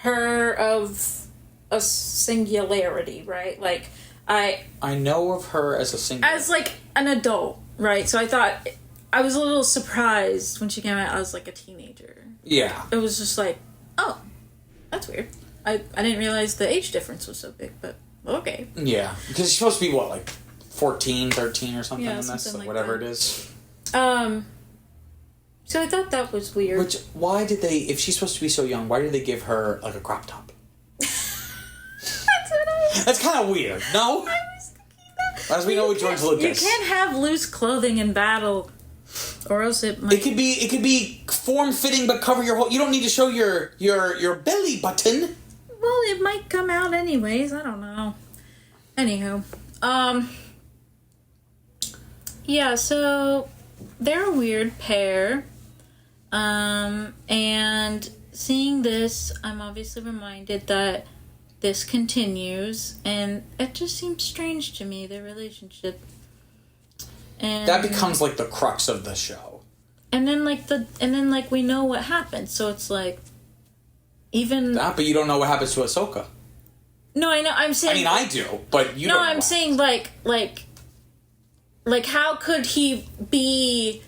her of a singularity, right? Like, I know of her as a single. as like an adult, right? So I thought I was a little surprised when she came out as like a teenager. Yeah. It was just like, oh, that's weird. I didn't realize the age difference was so big, but okay. Yeah, because she's supposed to be what, like 14, 13 or something in this, something like whatever that. it is. So I thought that was weird. Which, why did they, if she's supposed to be so young, why did they give her like a crop top? That's kind of weird, no? I was thinking that. As we know with George Lucas. You can't have loose clothing in battle, or else it might... It could be form-fitting but cover your whole... You don't need to show your belly button. Well, it might come out anyways. I don't know. Anywho. Yeah, so they're a weird pair. And seeing this, I'm obviously reminded that this continues, and it just seems strange to me, their relationship. And That becomes like the crux of the show. And then like we know what happened, so it's like even But you don't know what happens to Ahsoka. No, I know. I'm saying. I mean, I do, but you don't. No, know I'm what saying like how could he be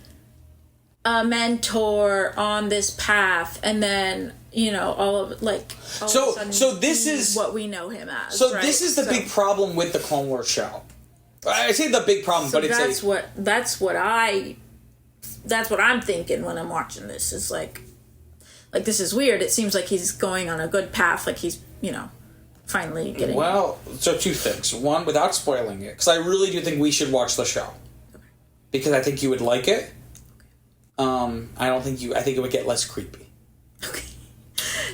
a mentor on this path, and then all of it, like all of a sudden so this be is what we know him as. So right? this is the big problem with the Clone Wars show. I say the big problem, So but it's that's what I'm thinking when I'm watching this. Is like this is weird. It seems like he's going on a good path. Like he's finally getting. Well, so two things. One, without spoiling it, because I really do think we should watch the show. Okay. Because I think you would like it. I think it would get less creepy. Okay.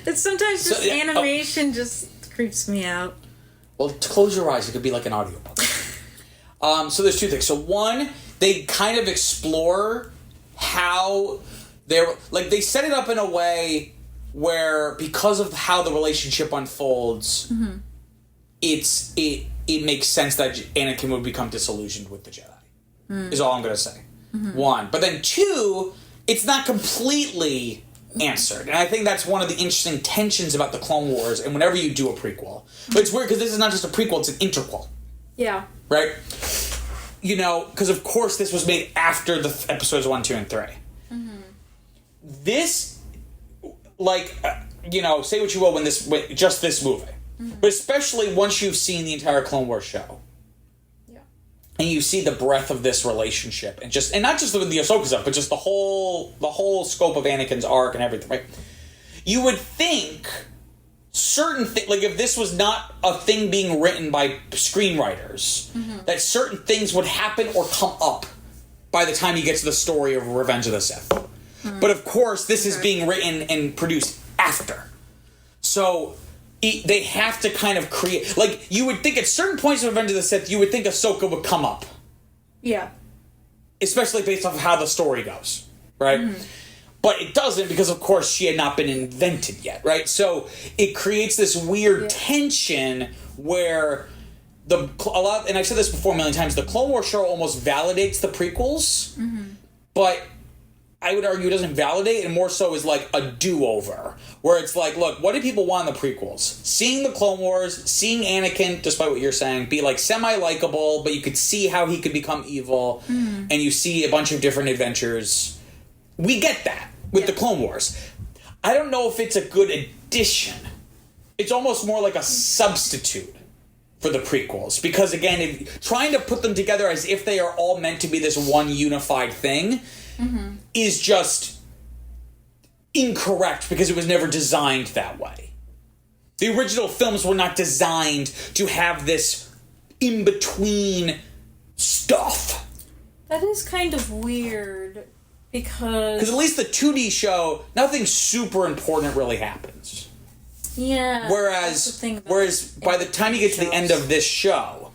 It's sometimes just animation just creeps me out. Well, close your eyes. It could be like an audiobook. So there's two things. So one, they kind of explore how they set it up in a way where, because of how the relationship unfolds, mm-hmm. it makes sense that Anakin would become disillusioned with the Jedi. Is all I'm going to say. Mm-hmm. One. But then two, it's not completely answered. And I think that's one of the interesting tensions about the Clone Wars, and whenever you do a prequel. But it's weird because this is not just a prequel, it's an interquel. Yeah. Right? Because of course this was made after the episodes 1, 2, and 3. Mm-hmm. This, say what you will just this movie. Mm-hmm. But especially once you've seen the entire Clone Wars show. Yeah. And you see the breadth of this relationship, and not just with the Ahsoka stuff, but just the whole scope of Anakin's arc and everything, right? You would think certain things, like if this was not a thing being written by screenwriters, mm-hmm. that certain things would happen or come up by the time you get to the story of Revenge of the Sith. Mm-hmm. But of course, this is being written and produced after. So they have to kind of create... Like, you would think at certain points of Revenge of the Sith, you would think Ahsoka would come up. Yeah. Especially based off of how the story goes, right? Mm-hmm. But it doesn't, because of course she had not been invented yet, right? So it creates this weird tension where and I've said this before a million times, the Clone Wars show almost validates the prequels, mm-hmm. but I would argue it doesn't validate, and more so is like a do-over, where it's like, look, what do people want in the prequels? Seeing the Clone Wars, seeing Anakin, despite what you're saying, be like semi-likable, but you could see how he could become evil, and you see a bunch of different adventures. We get that with the Clone Wars. I don't know if it's a good addition. It's almost more like a substitute for the prequels, because again, trying to put them together as if they are all meant to be this one unified thing is just incorrect, because it was never designed that way. The original films were not designed to have this in-between stuff. That is kind of weird, because at least the 2D show, nothing super important really happens. Yeah. Whereas by the time you get to the end of this show,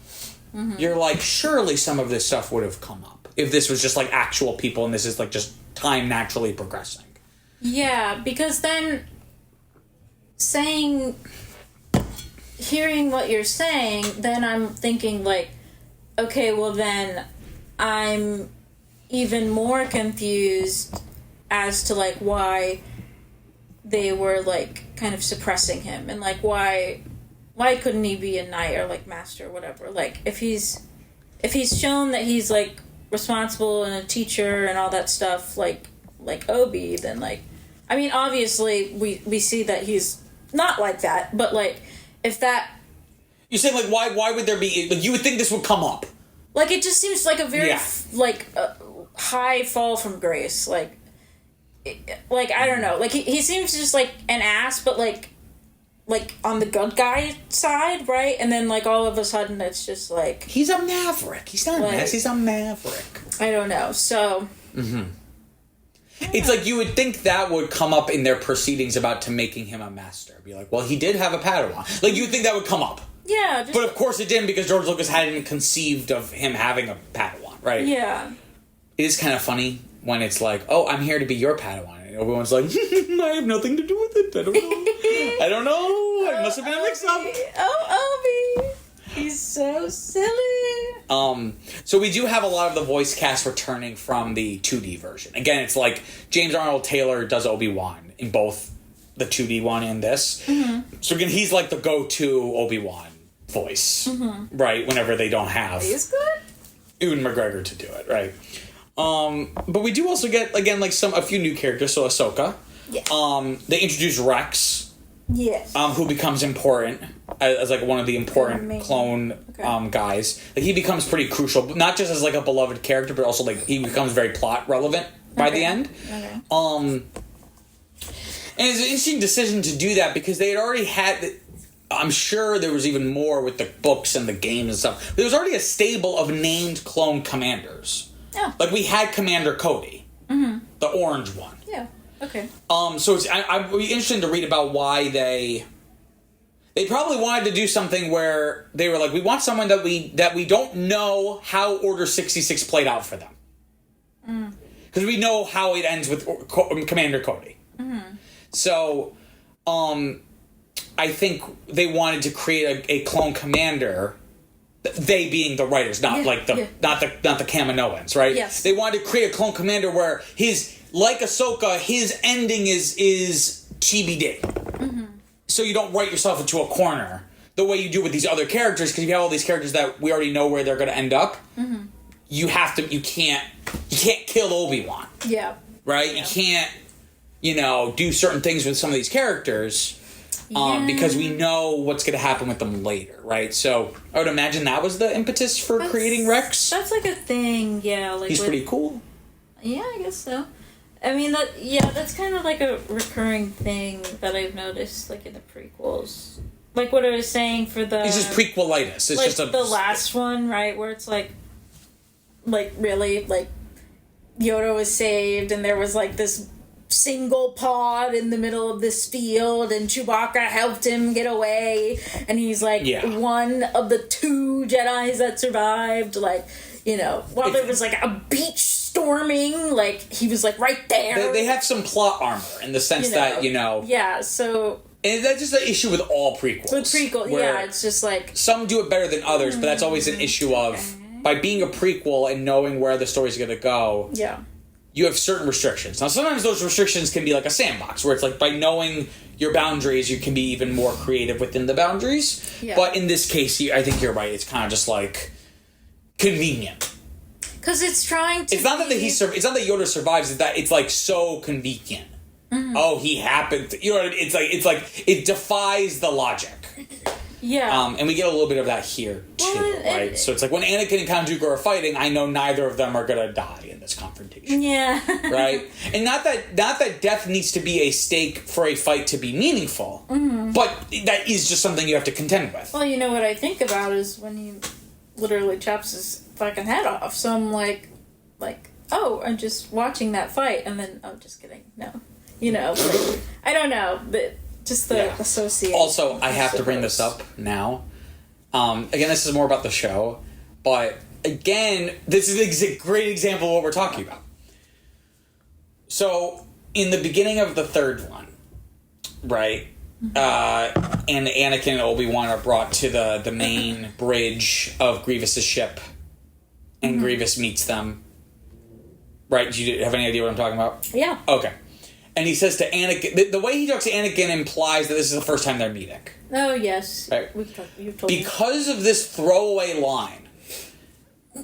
you're like, surely some of this stuff would have come up if this was just like actual people and this is like just time naturally progressing. Yeah, because then hearing what you're saying, then I'm thinking like, okay, well then I'm even more confused as to like why they were like kind of suppressing him, and like why why couldn't he be a knight or like master or whatever? Like if he's shown that he's like responsible and a teacher and all that stuff, like Obi, then like, I mean, obviously we see that he's not like that, but like if that, you're saying like why would there be, like, you would think this would come up, like it just seems like a very high fall from grace, like I don't know, like he seems just like an ass, but like on the good guy side, right? And then like all of a sudden it's just like he's a maverick. He's not like, an ass. He's a maverick. I don't know. So it's like you would think that would come up in their proceedings about to making him a master. Be like, well, he did have a Padawan. Like you would think that would come up. Yeah. But of course it didn't, because George Lucas hadn't conceived of him having a Padawan, right? Yeah. It is kind of funny when it's like, oh, I'm here to be your Padawan. And everyone's like, I have nothing to do with it. I don't know. I don't know. It must have been a mix-up. Oh, Obi. He's so silly. So we do have a lot of the voice cast returning from the 2D version. Again, it's like James Arnold Taylor does Obi-Wan in both the 2D one and this. Mm-hmm. So again, he's like the go-to Obi-Wan voice, right? Whenever they don't have He's good. Ewan McGregor to do it, right? But we do also get, again, like a few new characters. So Ahsoka. Yeah. They introduce Rex. Yes. Who becomes important as like one of the important clone guys. Like he becomes pretty crucial, not just as like a beloved character, but also like he becomes very plot relevant by the end. Okay. And it's an interesting decision to do that, because they had already had. I'm sure there was even more with the books and the games and stuff. There was already a stable of named clone commanders. Oh. Like we had Commander Cody, the orange one. Yeah. Okay. So it's I'd be interested to read about why they probably wanted to do something where they were like, we want someone that we don't know how Order 66 played out for them, because we know how it ends with Commander Cody. So, I think they wanted to create a clone commander. They being the writers, not not the Kaminoans, right? Yes. They wanted to create a clone commander where like Ahsoka, his ending is TBD. So you don't write yourself into a corner the way you do with these other characters, because you have all these characters that we already know where they're going to end up. You can't kill Obi-Wan. Yeah. Right? Yeah. You can't, do certain things with some of these characters. Because we know what's going to happen with them later, right? So I would imagine that was the impetus for creating Rex. That's like a thing, yeah. Like he's pretty cool. Yeah, I guess so. I mean, that's kind of like a recurring thing that I've noticed, like in the prequels. Like what I was saying for the... It's just prequelitis. It's like just the last one, right? Where it's like really, like Yoda was saved and there was like this single pod in the middle of this field, and Chewbacca helped him get away, and he's like one of the 2 Jedis that survived, like, while there was like a beach storming, like he was like right there. They have some plot armor in the sense that yeah, so and that's just an issue with all prequels. With yeah, it's just like some do it better than others, but that's always an issue of by being a prequel and knowing where the story's going to go. Yeah. You have certain restrictions. Now, sometimes those restrictions can be like a sandbox, where it's like by knowing your boundaries, you can be even more creative within the boundaries. Yeah. But in this case, I think you're right. It's kind of just like convenient. Because it's trying to. It's not that it's not that Yoda survives. It's that it's like so convenient. Oh, he happened. You know what I mean? It's like it defies the logic. Yeah. And we get a little bit of that here too, right? So it's like when Anakin and Count Dooku are fighting, I know neither of them are gonna die in this confrontation. Yeah. Right? And not that death needs to be a stake for a fight to be meaningful, but that is just something you have to contend with. Well, what I think about is when he literally chops his fucking head off. So I'm like, oh, I'm just watching that fight, and then just kidding. No, I don't know, but. Just the association. Also, I have to bring this up now. Again, this is more about the show. But, again, this is a great example of what we're talking about. So, in the beginning of the third one, right, and Anakin and Obi-Wan are brought to the main bridge of Grievous's ship, and Grievous meets them. Right? Do you have any idea what I'm talking about? Yeah. Okay. And he says to Anakin, the way he talks to Anakin implies that this is the first time they're meeting. Oh, yes. Right. You've told me. Because of this throwaway line,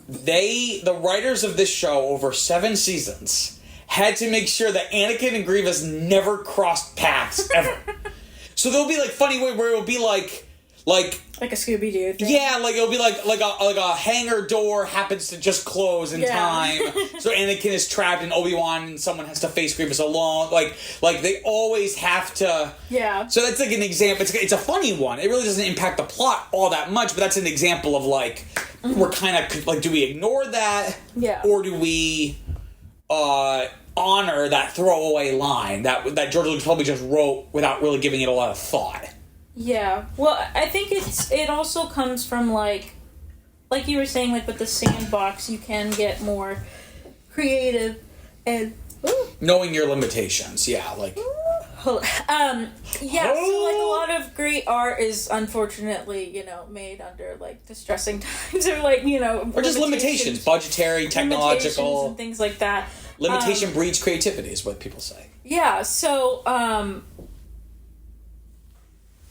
the writers of this show over 7 seasons had to make sure that Anakin and Grievous never crossed paths ever. So there'll be like funny way where it'll be like a Scooby-Doo thing. yeah, like it'll be like a hangar door happens to just close in time, so Anakin is trapped and Obi-Wan and someone has to face Grievous alone. Like they always have to. Yeah. So that's like an example. It's a funny one. It really doesn't impact the plot all that much, but that's an example of like we're kind of like, do we ignore that? Yeah. Or do we honor that throwaway line that George Lucas probably just wrote without really giving it a lot of thought? Yeah, well, I think it also comes from, like you were saying, like, with the sandbox, you can get more creative and... Knowing your limitations, yeah, like... so, like, a lot of great art is, unfortunately, made under, like, distressing times, or, like, Or just limitations, budgetary, technological... and things like that. Limitation breeds creativity, is what people say. Yeah, so,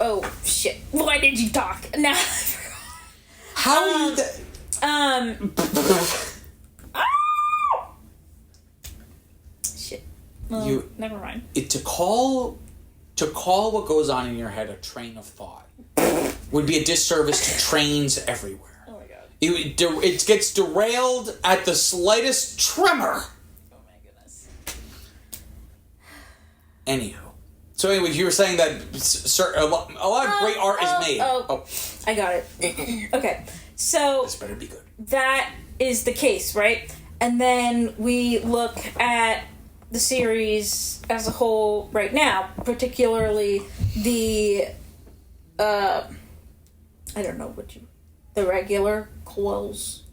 oh, shit. Why did you talk? Now I forgot. How you... Shit. Well, never mind. To call what goes on in your head a train of thought would be a disservice to trains everywhere. Oh my god. It gets derailed at the slightest tremor. Oh my goodness. Anywho. So anyway, you were saying that a lot of great art is made. I got it. Okay, so... This better be good. That is the case, right? And then we look at the series as a whole right now, particularly the... I don't know the regular quills.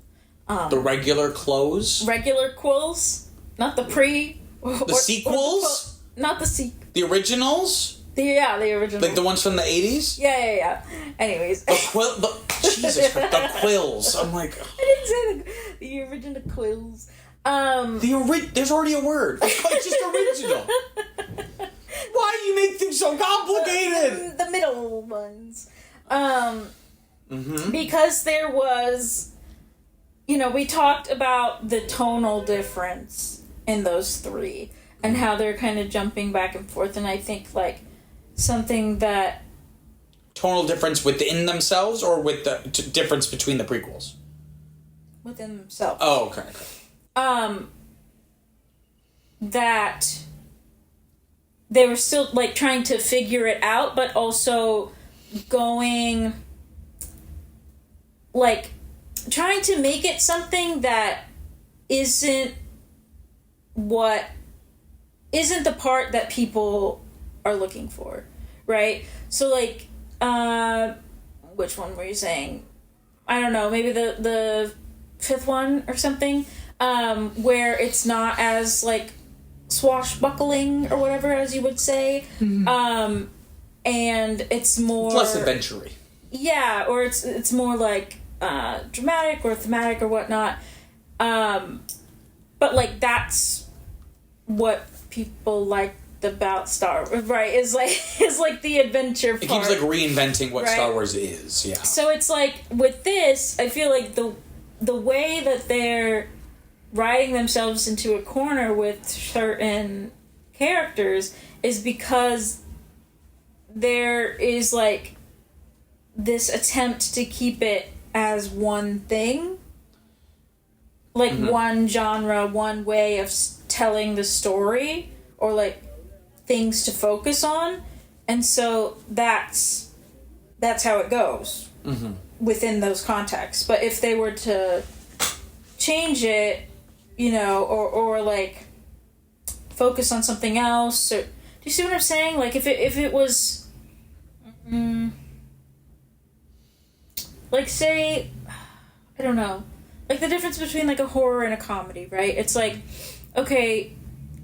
The regular clothes? Regular quills? Not the pre... The sequels? Not the sequels. The originals? The original. Like the ones from the 80s? Yeah. Anyways. Jesus Christ, the quills. I'm like... I didn't say the original quills. There's already a word. It's just original. Why do you make things so complicated? The middle ones. Because there was... we talked about the tonal difference in those 3. And how they're kind of jumping back and forth. And I think, like, something that... Tonal difference within themselves or with the difference between the prequels? Within themselves. Oh, okay. That they were still, like, trying to figure it out, but also going... Like, trying to make it something that isn't the part that people are looking for, right? So, like, which one were you saying? I don't know, maybe the 5th one or something, where it's not as, like, swashbuckling or whatever, as you would say, and it's more... It's less adventure-y. Yeah, or it's more, like, dramatic or thematic or whatnot, but, like, that's what people liked about Star Wars, right? Is like the adventure part. It keeps like reinventing what right? Star Wars is, yeah. So it's like with this, I feel like the way that they're writing themselves into a corner with certain characters is because there is like this attempt to keep it as one thing, like one genre, one way of telling the story, or like things to focus on, and so that's how it goes within those contexts. But if they were to change it, or like focus on something else, or do you see what I'm saying? Like if it was, like say, I don't know, like the difference between like a horror and a comedy, right? It's like, okay,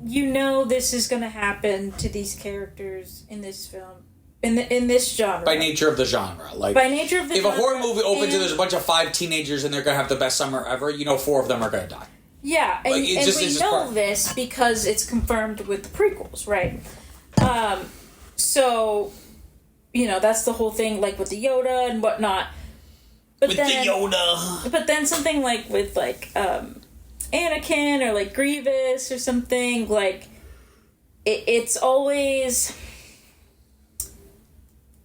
this is going to happen to these characters in this film, in this genre. By nature of the genre. Like, by nature of the if genre. If a horror movie opens and there's a bunch of 5 teenagers and they're going to have the best summer ever, 4 of them are going to die. Yeah, and, Like, it and just- we it's just know part- this because it's confirmed with the prequels, right? So, that's the whole thing, like, with the Yoda and whatnot. But With then, the Yoda. But then something like with, like, Anakin or, like, Grievous or something, like, it's always...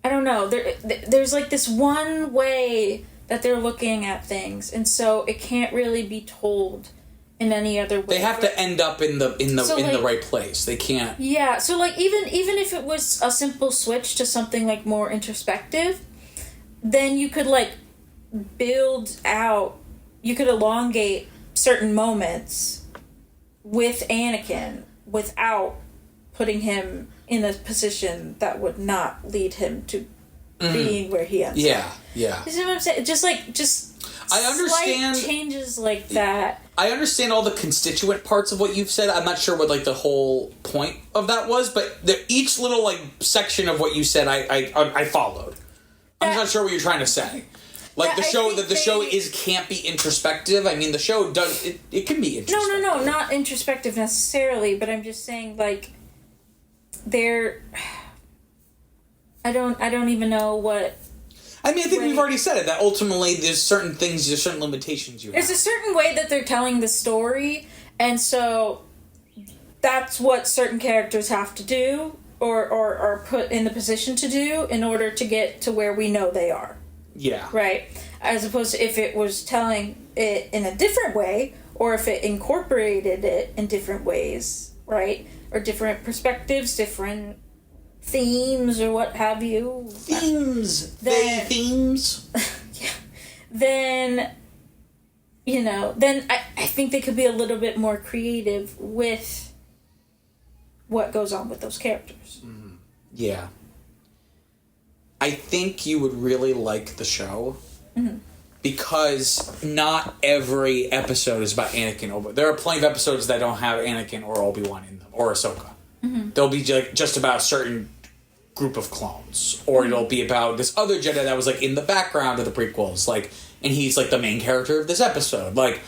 I don't know. There's, like, this one way that they're looking at things, and so it can't really be told in any other way. They have to end up in the right place. They can't. Yeah, so like even if it was a simple switch to something like more introspective, then you could like build out, you could elongate certain moments with Anakin without putting him in a position that would not lead him to being where he ends up. Yeah. You see what I'm saying? Just I understand slight changes like that. I understand all the constituent parts of what you've said. I'm not sure what like the whole point of that was, but each little like section of what you said, I followed. I'm just not sure what you're trying to say. Like the show can't be introspective. I mean, the show does it can be introspective. No, not introspective necessarily, but I'm just saying like they're. I don't even know what. I mean, I think we've already said it, that ultimately there's certain limitations you have. There's a certain way that they're telling the story, and so that's what certain characters have to do or are put in the position to do in order to get to where we know they are. Yeah. Right? As opposed to if it was telling it in a different way, or if it incorporated it in different ways, right? Or different perspectives, different themes or what have you. Themes. Then- Themes. Yeah. Then, then I think they could be a little bit more creative with what goes on with those characters. Yeah. I think you would really like the show because not every episode is about Anakin. There are plenty of episodes that don't have Anakin or Obi-Wan in them, or Ahsoka. They'll be just about a certain group of clones, or it'll be about this other Jedi that was like in the background of the prequels, like, and he's like the main character of this episode, like.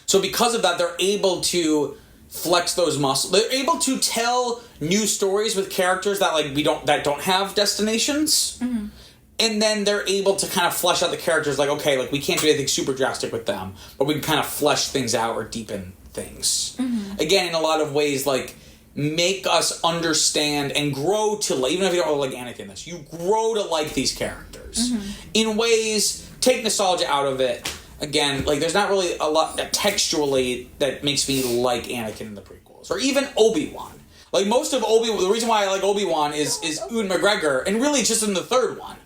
So because of that, they're able to flex those muscles. They're able to tell new stories with characters that like that don't have destinations, and then they're able to kind of flesh out the characters. Like, okay, like we can't do anything super drastic with them, but we can kind of flesh things out or deepen things. Again, in a lot of ways, like make us understand and grow to like, even if you don't like Anakin, you grow to like these characters in ways. Take nostalgia out of it. Again, like there's not really a lot textually that makes me like Anakin in the prequels, or even Obi-Wan. Like most of the reason why I like Obi-Wan is Ewan McGregor, and really just in the third one.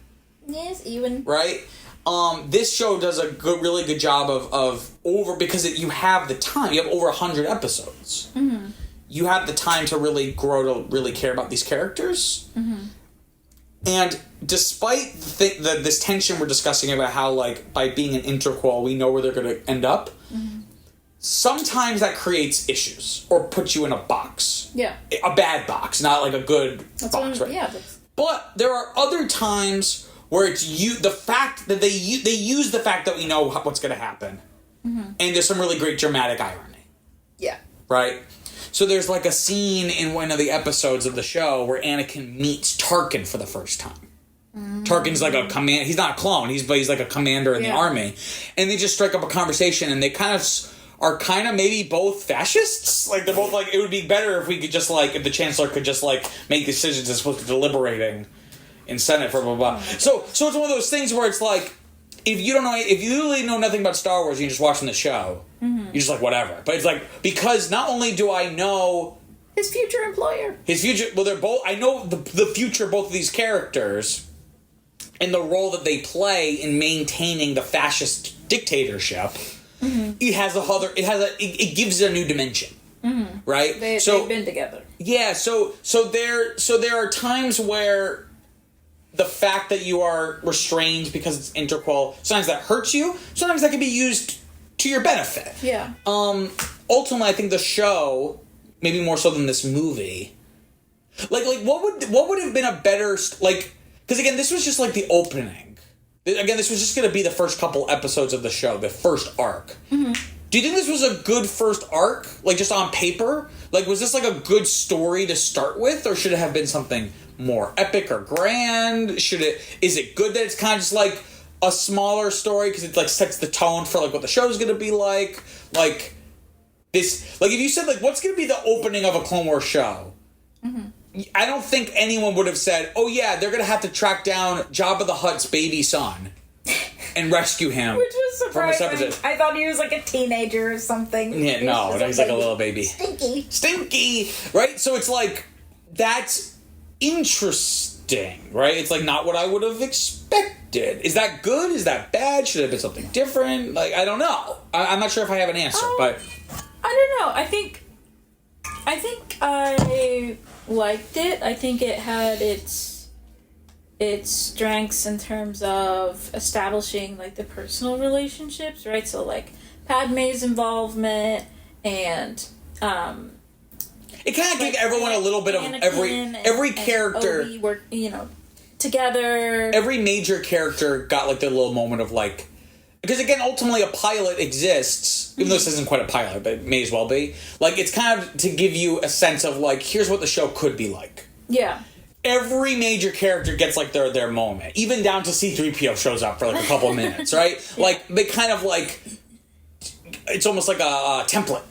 Yes, Ewan. Right? This show does a really good job of because you have the time. You have over 100 episodes. You have the time to really grow to really care about these characters. And despite this tension we're discussing about how, like, by being an interquel, we know where they're going to end up, sometimes that creates issues or puts you in a box. Yeah. A bad box, not like a good box, right? Yeah. But there are other times where it's the fact that they use the fact that we know what's going to happen, and there's some really great dramatic irony. Yeah. Right? So there's like a scene in one of the episodes of the show where Anakin meets Tarkin for the first time. Tarkin's like a command. He's not a clone. He's like a commander in the army, and they just strike up a conversation, and they are maybe both fascists. Like they're both like, it would be better if we could just like, if the Chancellor could just like make decisions as opposed to deliberating in Senate for blah blah blah. So it's one of those things where it's like, if you literally know nothing about Star Wars, and you're just watching the show, you're just like whatever. But it's like, because not only do I know his future employer, I know the future of both of these characters and the role that they play in maintaining the fascist dictatorship. It gives it a new dimension, right? they've been together. Yeah, so there are times where the fact that you are restrained because it's interquel, sometimes that hurts you, sometimes that can be used to your benefit. Yeah. Ultimately, I think the show, maybe more so than this movie, like what would have been a better, like, because again, this was just like the opening. Again, this was just going to be the first couple episodes of the show, the first arc. Do you think this was a good first arc? Like, just on paper? Like, was this like a good story to start with? Or should it have been something more epic or grand? Is it good that it's kind of just like a smaller story because it like sets the tone for like what the show's gonna be like? Like, this, like if you said like, what's gonna be the opening of a Clone Wars show? Mm-hmm. I don't think anyone would have said, oh yeah, they're gonna have to track down Jabba the Hutt's baby son and rescue him. Which was from this surprising. episode. I thought he was like a teenager or something. Yeah, no, he's like a little baby. Stinky! Right? So it's like, that's interesting, right? It's like not what I would have expected. Is that good? Is that bad? Should it have been something different? Like, I don't know. I'm not sure if I have an answer, but... I don't know. I think I liked it. I think it had its strengths in terms of establishing like the personal relationships, right? So like Padme's involvement and it kind of gave everyone a little bit of every character. Obi were, together. Every major character got like their little moment of like, because again, ultimately a pilot exists, even though this isn't quite a pilot, but it may as well be. Like, it's kind of to give you a sense of like, here's what the show could be like. Yeah. Every major character gets like their moment, even down to C-3PO shows up for like a couple of minutes, right? Yeah. Like, they kind of like, it's almost like a template.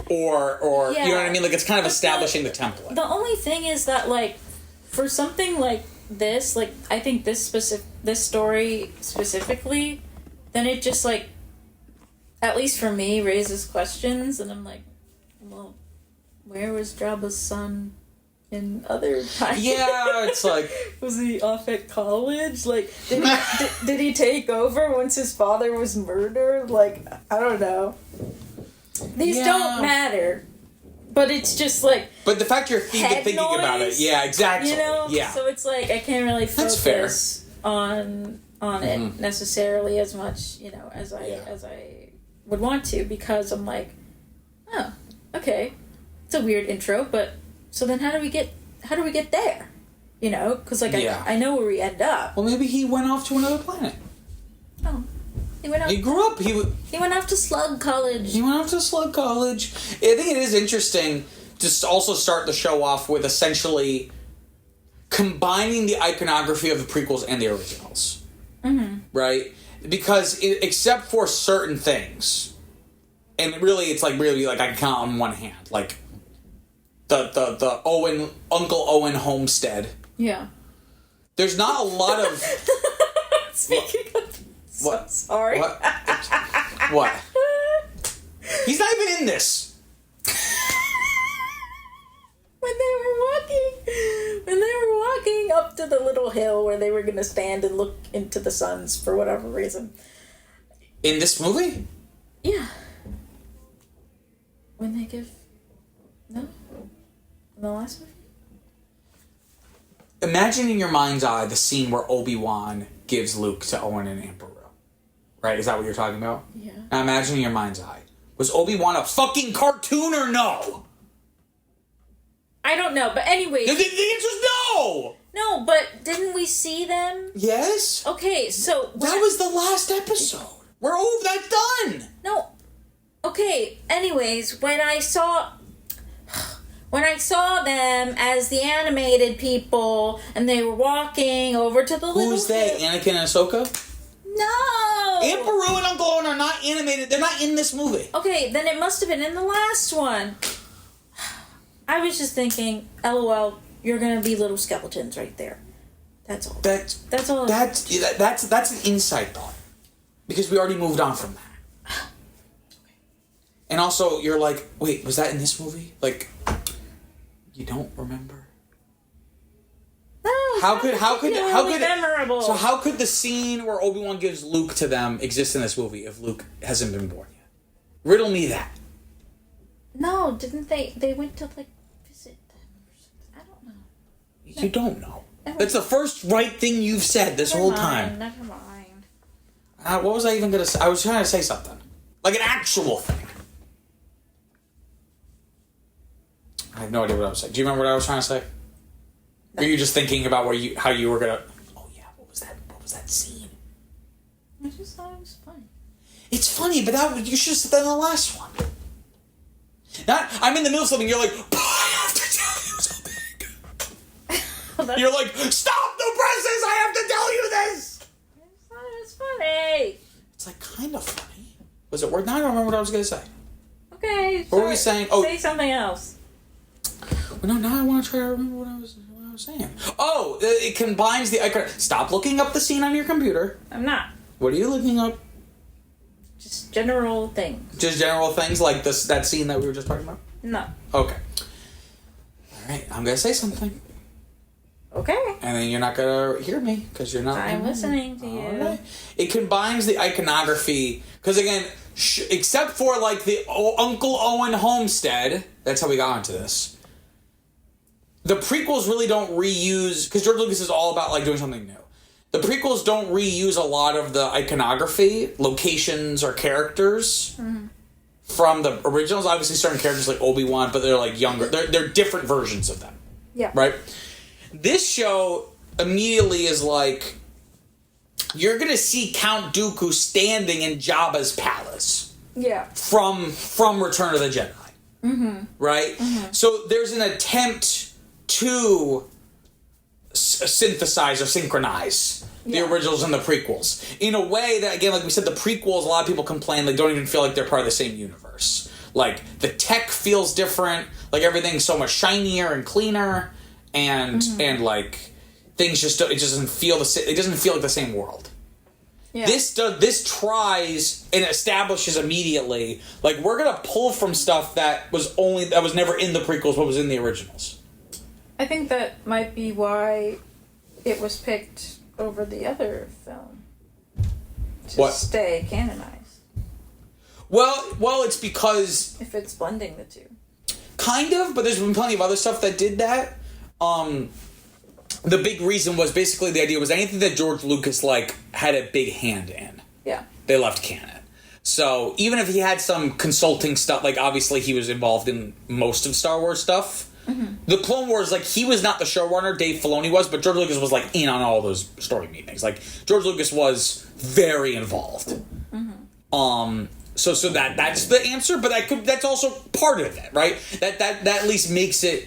Or yeah. You know what I mean? Like, it's kind of establishing the template. The only thing is that, like, for something like this, like, I think this story specifically, then it just, like, at least for me, raises questions, and I'm like, well, where was Jabba's son in other times? Yeah, it's like... Was he off at college? Like, did he take over once his father was murdered? Like, I don't know. These don't matter. But it's just like... But the fact you're thinking about it. Yeah, exactly. Yeah. So it's like, I can't really focus on it necessarily as much, as I would want to, because I'm like, oh, okay. It's a weird intro, but... So then how do we get there? Because like I know where we end up. Well, maybe he went off to another planet. Oh. He grew up. He went off to Slug College. I think it is interesting to also start the show off with essentially combining the iconography of the prequels and the originals. Mm-hmm. Right? Because except for certain things, and really it's like I can count on one hand, like the Uncle Owen homestead. Yeah. There's not a lot of... Speaking of... What? Sorry. What? He's not even in this. When they were walking up to the little hill where they were going to stand and look into the suns for whatever reason. In this movie? Yeah. When they give... No? In the last movie? Imagine in your mind's eye the scene where Obi-Wan gives Luke to Owen and Aunt Beru. Right? Is that what you're talking about? Yeah. Now imagine in your mind's eye. Was Obi-Wan a fucking cartoon or no? I don't know, but anyway... The answer's no! No, but didn't we see them? Yes? Okay, so... That was the last episode. We're over. That's done. No. Okay, anyways, when I saw them as the animated people, and they were walking over to the little... Who's they? Anakin and Ahsoka? No! Aunt Beru and Uncle Owen are not animated. They're not in this movie. Okay, then it must have been in the last one. I was just thinking, LOL, you're gonna be little skeletons right there. That's all. That's all. That's an inside thought. Because we already moved on from that. And also, you're like, wait, was that in this movie? Like, you don't remember? No, how could memorable. So how could the scene where Obi-Wan gives Luke to them exist in this movie if Luke hasn't been born yet? Riddle me that. No, didn't they? They went to like visit them or something. I don't know. You don't know. That's the first right thing you've said this whole time. Never mind. What was I even gonna say? I was trying to say something, like an actual thing. I have no idea what I was saying. Do you remember what I was trying to say? Or are you just thinking about how you were gonna... Oh yeah, what was that scene? I just thought it was funny. It's funny, but you should have said that in the last one. I'm in the middle of something, you're like, I have to tell you something. You're like, stop the presses, I have to tell you this. It's funny. It's like kind of funny. Was it word? No, I don't remember what I was going to say. Okay. What were we saying? Oh, say something else. Well, no, now I want to try to remember what I was saying. Oh, it combines the icon. Stop looking up the scene on your computer. I'm not. What are you looking up? Just general things. Just general things like that scene that we were just talking about? No. Okay. All right, I'm going to say something. Okay. And then you're not going to hear me because you're not. I'm listening to you. All right. It combines the iconography because, again, except for like the Uncle Owen homestead, that's how we got onto this. The prequels really don't reuse, because George Lucas is all about like doing something new. The prequels don't reuse a lot of the iconography, locations, or characters from the originals. Obviously, certain characters like Obi-Wan, but they're like younger. They're different versions of them. Yeah. Right? This show immediately is like, you're going to see Count Dooku standing in Jabba's palace. Yeah. From Return of the Jedi. Mm-hmm. Right? Mm-hmm. So there's an attempt to synthesize or synchronize the originals and the prequels in a way that, again, like we said, the prequels, a lot of people complain they don't even feel like they're part of the same universe. Like the tech feels different, like everything's so much shinier and cleaner, and like things just it doesn't feel the same. It doesn't feel like the same world. Yeah. This tries and establishes immediately like we're gonna pull from stuff that was never in the prequels but was in the originals. I think that might be why it was picked over the other film to stay canonized. Well, it's because if it's blending the two, kind of, but there's been plenty of other stuff that did that. The big reason was basically the idea was anything that George Lucas like had a big hand in. Yeah, they left canon. So even if he had some consulting stuff, like obviously he was involved in most of Star Wars stuff. Mm-hmm. The Clone Wars, like he was not the showrunner, Dave Filoni was, but George Lucas was like in on all those story meetings. Like George Lucas was very involved. Mm-hmm. So that's the answer, but that's also part of it, right? That at least makes it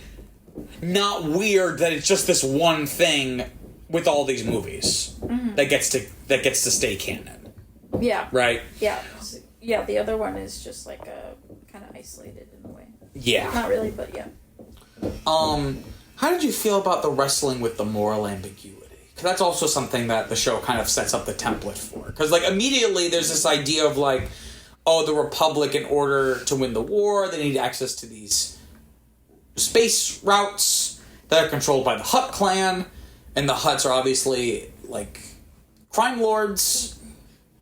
not weird that it's just this one thing with all these movies that gets to stay canon. Yeah. Right? Yeah. Yeah, the other one is just like a kind of isolated in a way. Yeah. Not really, but yeah. How did you feel about the wrestling with the moral ambiguity? Because that's also something that the show kind of sets up the template for. Because, like, immediately there's this idea of, like, the Republic, in order to win the war, they need access to these space routes that are controlled by the Hutt clan. And the Hutts are obviously, like, crime lords.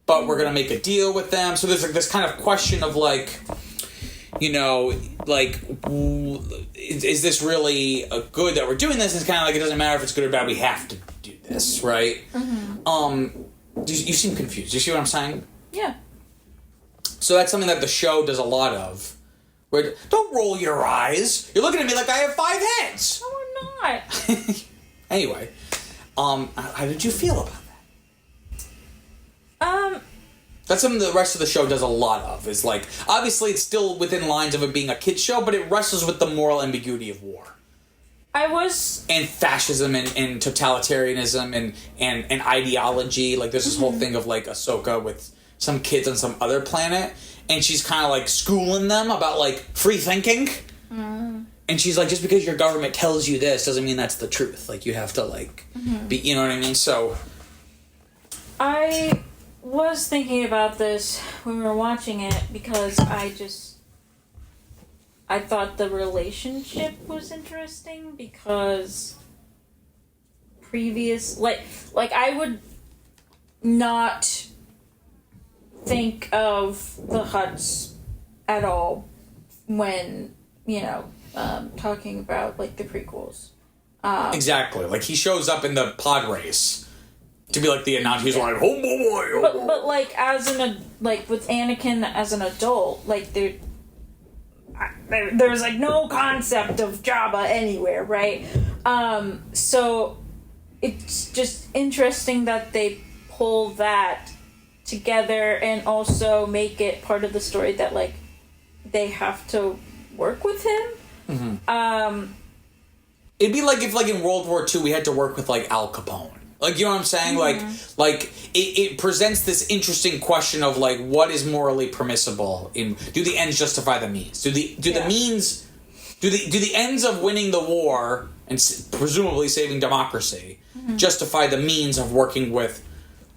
But we're going to make a deal with them. So there's, like, this kind of question of, like, you know, like, is this really good that we're doing this? It's kind of like, it doesn't matter if it's good or bad, we have to do this, right? Mm-hmm. You seem confused. Do you see what I'm saying? Yeah. So that's something that the show does a lot of. Where, don't roll your eyes. You're looking at me like I have 5 heads. No, I'm not. Anyway, how did you feel about that? That's something the rest of the show does a lot of, is like, obviously it's still within lines of it being a kid's show, but it wrestles with the moral ambiguity of war. And fascism and totalitarianism and ideology. Like, there's this whole thing of, like, Ahsoka with some kids on some other planet, and she's kind of, like, schooling them about, like, free thinking. And she's like, just because your government tells you this doesn't mean that's the truth. Like, you have to, like, be, you know what I mean? So... I was thinking about this when we were watching it because I thought the relationship was interesting because like I would not think of the Hutts at all when, talking about like the prequels. Exactly. Like, he shows up in the pod race to be like the announcer. He's like, oh boy, oh boy. But like with Anakin as an adult, like there's like no concept of Jabba anywhere, right? So it's just interesting that they pull that together and also make it part of the story that like they have to work with him. It'd be like if, like, in World War II, we had to work with, like, Al Capone. Like, you know what I'm saying? Like it presents this interesting question of, like, what is morally permissible in... Do the ends justify the means? Do the means... Do the ends of winning the war and presumably saving democracy justify the means of working with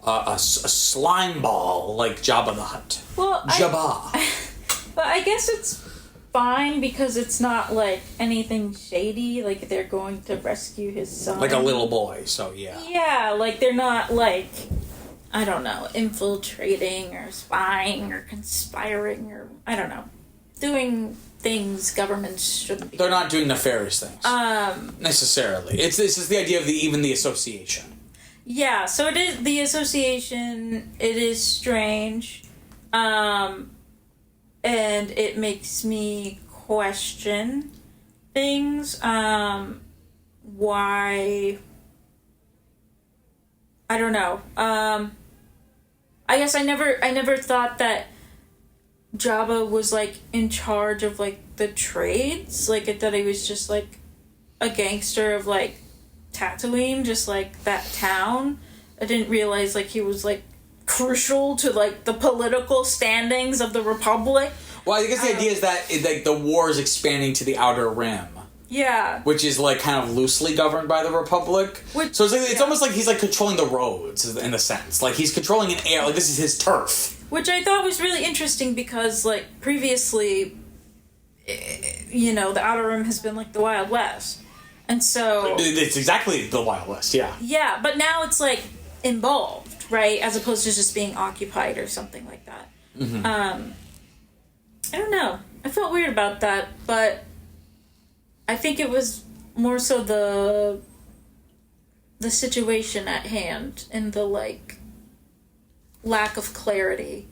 a slime ball like Jabba the Hutt? Well, Jabba. But I guess it's fine because it's not like anything shady. Like they're going to rescue his son, Like a little boy. So yeah. Yeah, like they're not like, I don't know, infiltrating or spying or conspiring or I don't know, doing things governments shouldn't be. They're not doing nefarious things. Necessarily. This is the idea of even the association. Yeah, so it is the association. It is strange. And it makes me question things. Why? I don't know. I guess I never thought that Jabba was like in charge of like the trades. Like I thought he was just like a gangster of like Tatooine, just like that town. I didn't realize like he was like crucial to like the political standings of the Republic. Well, I guess the idea is that like the war is expanding to the Outer Rim. Yeah. Which is like kind of loosely governed by the Republic. So it's almost like he's like controlling the roads in a sense. Like he's controlling an air. Like this is his turf. Which I thought was really interesting because like previously, you know, the Outer Rim has been like the Wild West. And so... It's exactly the Wild West, yeah. Yeah, but now it's like involved, right? As opposed to just being occupied or something like that. I don't know. I felt weird about that, but I think it was more so the situation at hand and the like lack of clarity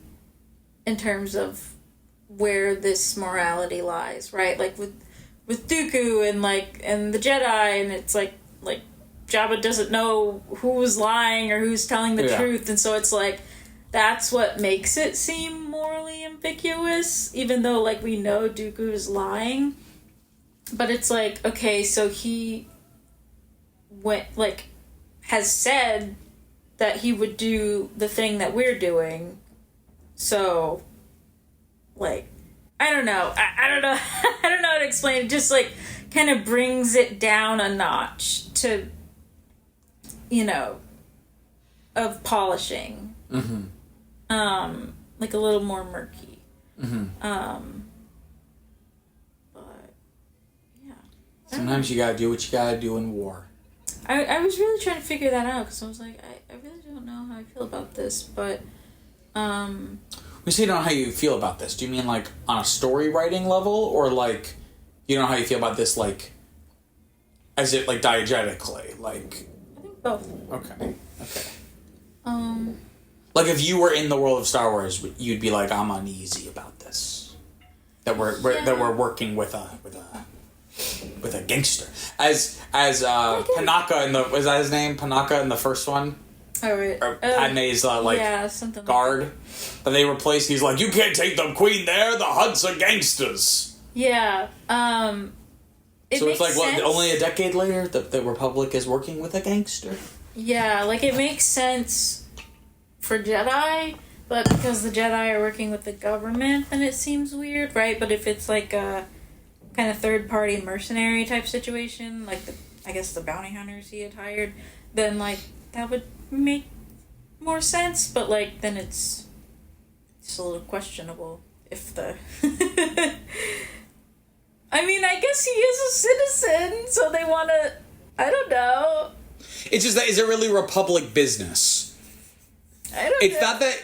in terms of where this morality lies, right? Like with Dooku and the Jedi, and it's like Jabba doesn't know who's lying or who's telling the truth, and so it's like that's what makes it seem morally ambiguous, even though like we know Dooku is lying. But it's like, okay, so he has said that he would do the thing that we're doing. So like I don't know. I don't know. I don't know how to explain it. Just like kind of brings it down a notch to, you know, of polishing. Like a little more murky. But yeah. Sometimes you gotta do what you gotta do in war. I was really trying to figure that out because I was like, I really don't know how I feel about this, but When you say you don't know how you feel about this, do you mean like on a story writing level, or like you don't know how you feel about this like as it like diegetically, like? I think both. Okay. Like if you were in the world of Star Wars, you'd be like, I'm uneasy about this. That we're working with a gangster, as Panaka in the, was that his name? Panaka in the first one. Oh, right. Or Padme's something guard. Like that they replaced. He's like, you can't take the queen there. The Hutts are gangsters. Yeah. So it's like sense. what? Only a decade later, the Republic is working with a gangster. Yeah, like it makes sense for Jedi, but because the Jedi are working with the government, then it seems weird, right? But if it's like a kind of third-party mercenary type situation, like I guess the bounty hunters he had hired, then like that would make more sense. But like then it's a little questionable if the. I mean, I guess he is a citizen, so they want to. I don't know. It's just that, is it really Republic business? I don't know.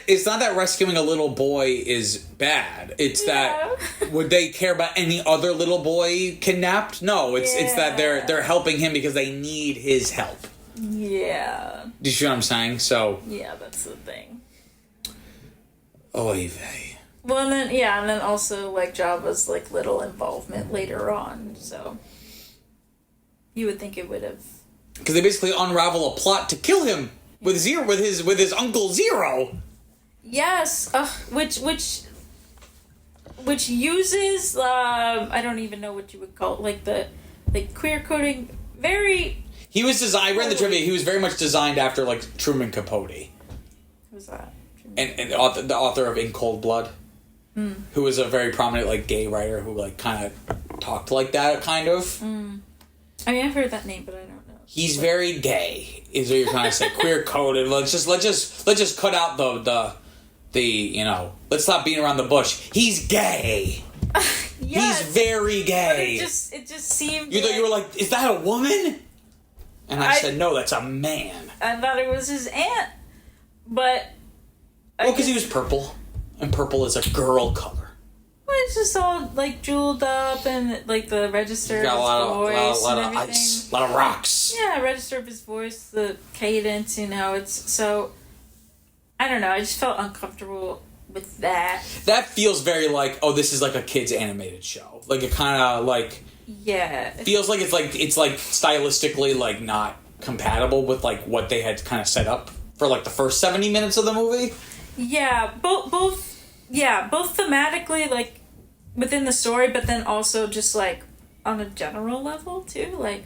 It's not that rescuing a little boy is bad. It's that would they care about any other little boy kidnapped? No, it's that they're helping him because they need his help. Yeah. Do you see what I'm saying? So Yeah, that's the thing. Oy vey. Well, and then also like Jabba's like little involvement later on, so you would think it would have. Because they basically unravel a plot to kill him with his uncle Zero. Yes, which uses I don't even know what you would call it, like queer coding. Very. He was designed. I read the trivia. He was very much designed after like Truman Capote. Who's that? And the author of In Cold Blood, who was a very prominent like gay writer who like kind of talked like that kind of. I mean, I've heard that name, but I don't know. He's very gay, is what you're trying to say. Queer coded. Let's just cut out the let's stop beating around the bush. He's gay. Yes, he's very gay. It just seemed. You were like, is that a woman? And I said, no, that's a man. I thought it was his aunt, but. Well, because he was purple, and purple is a girl color. Well, it's just all like jeweled up and like the register of his voice lot and of everything. ice, a lot of rocks. Yeah, register of his voice, the cadence, it's so. I don't know. I just felt uncomfortable with that. That feels very like, oh, this is like a kids animated show. Like it kind of like. Yeah. Feels like it's like stylistically like not compatible with like what they had kind of set up for like the first 70 minutes of the movie. Yeah, both thematically, like, within the story, but then also just, like, on a general level, too, like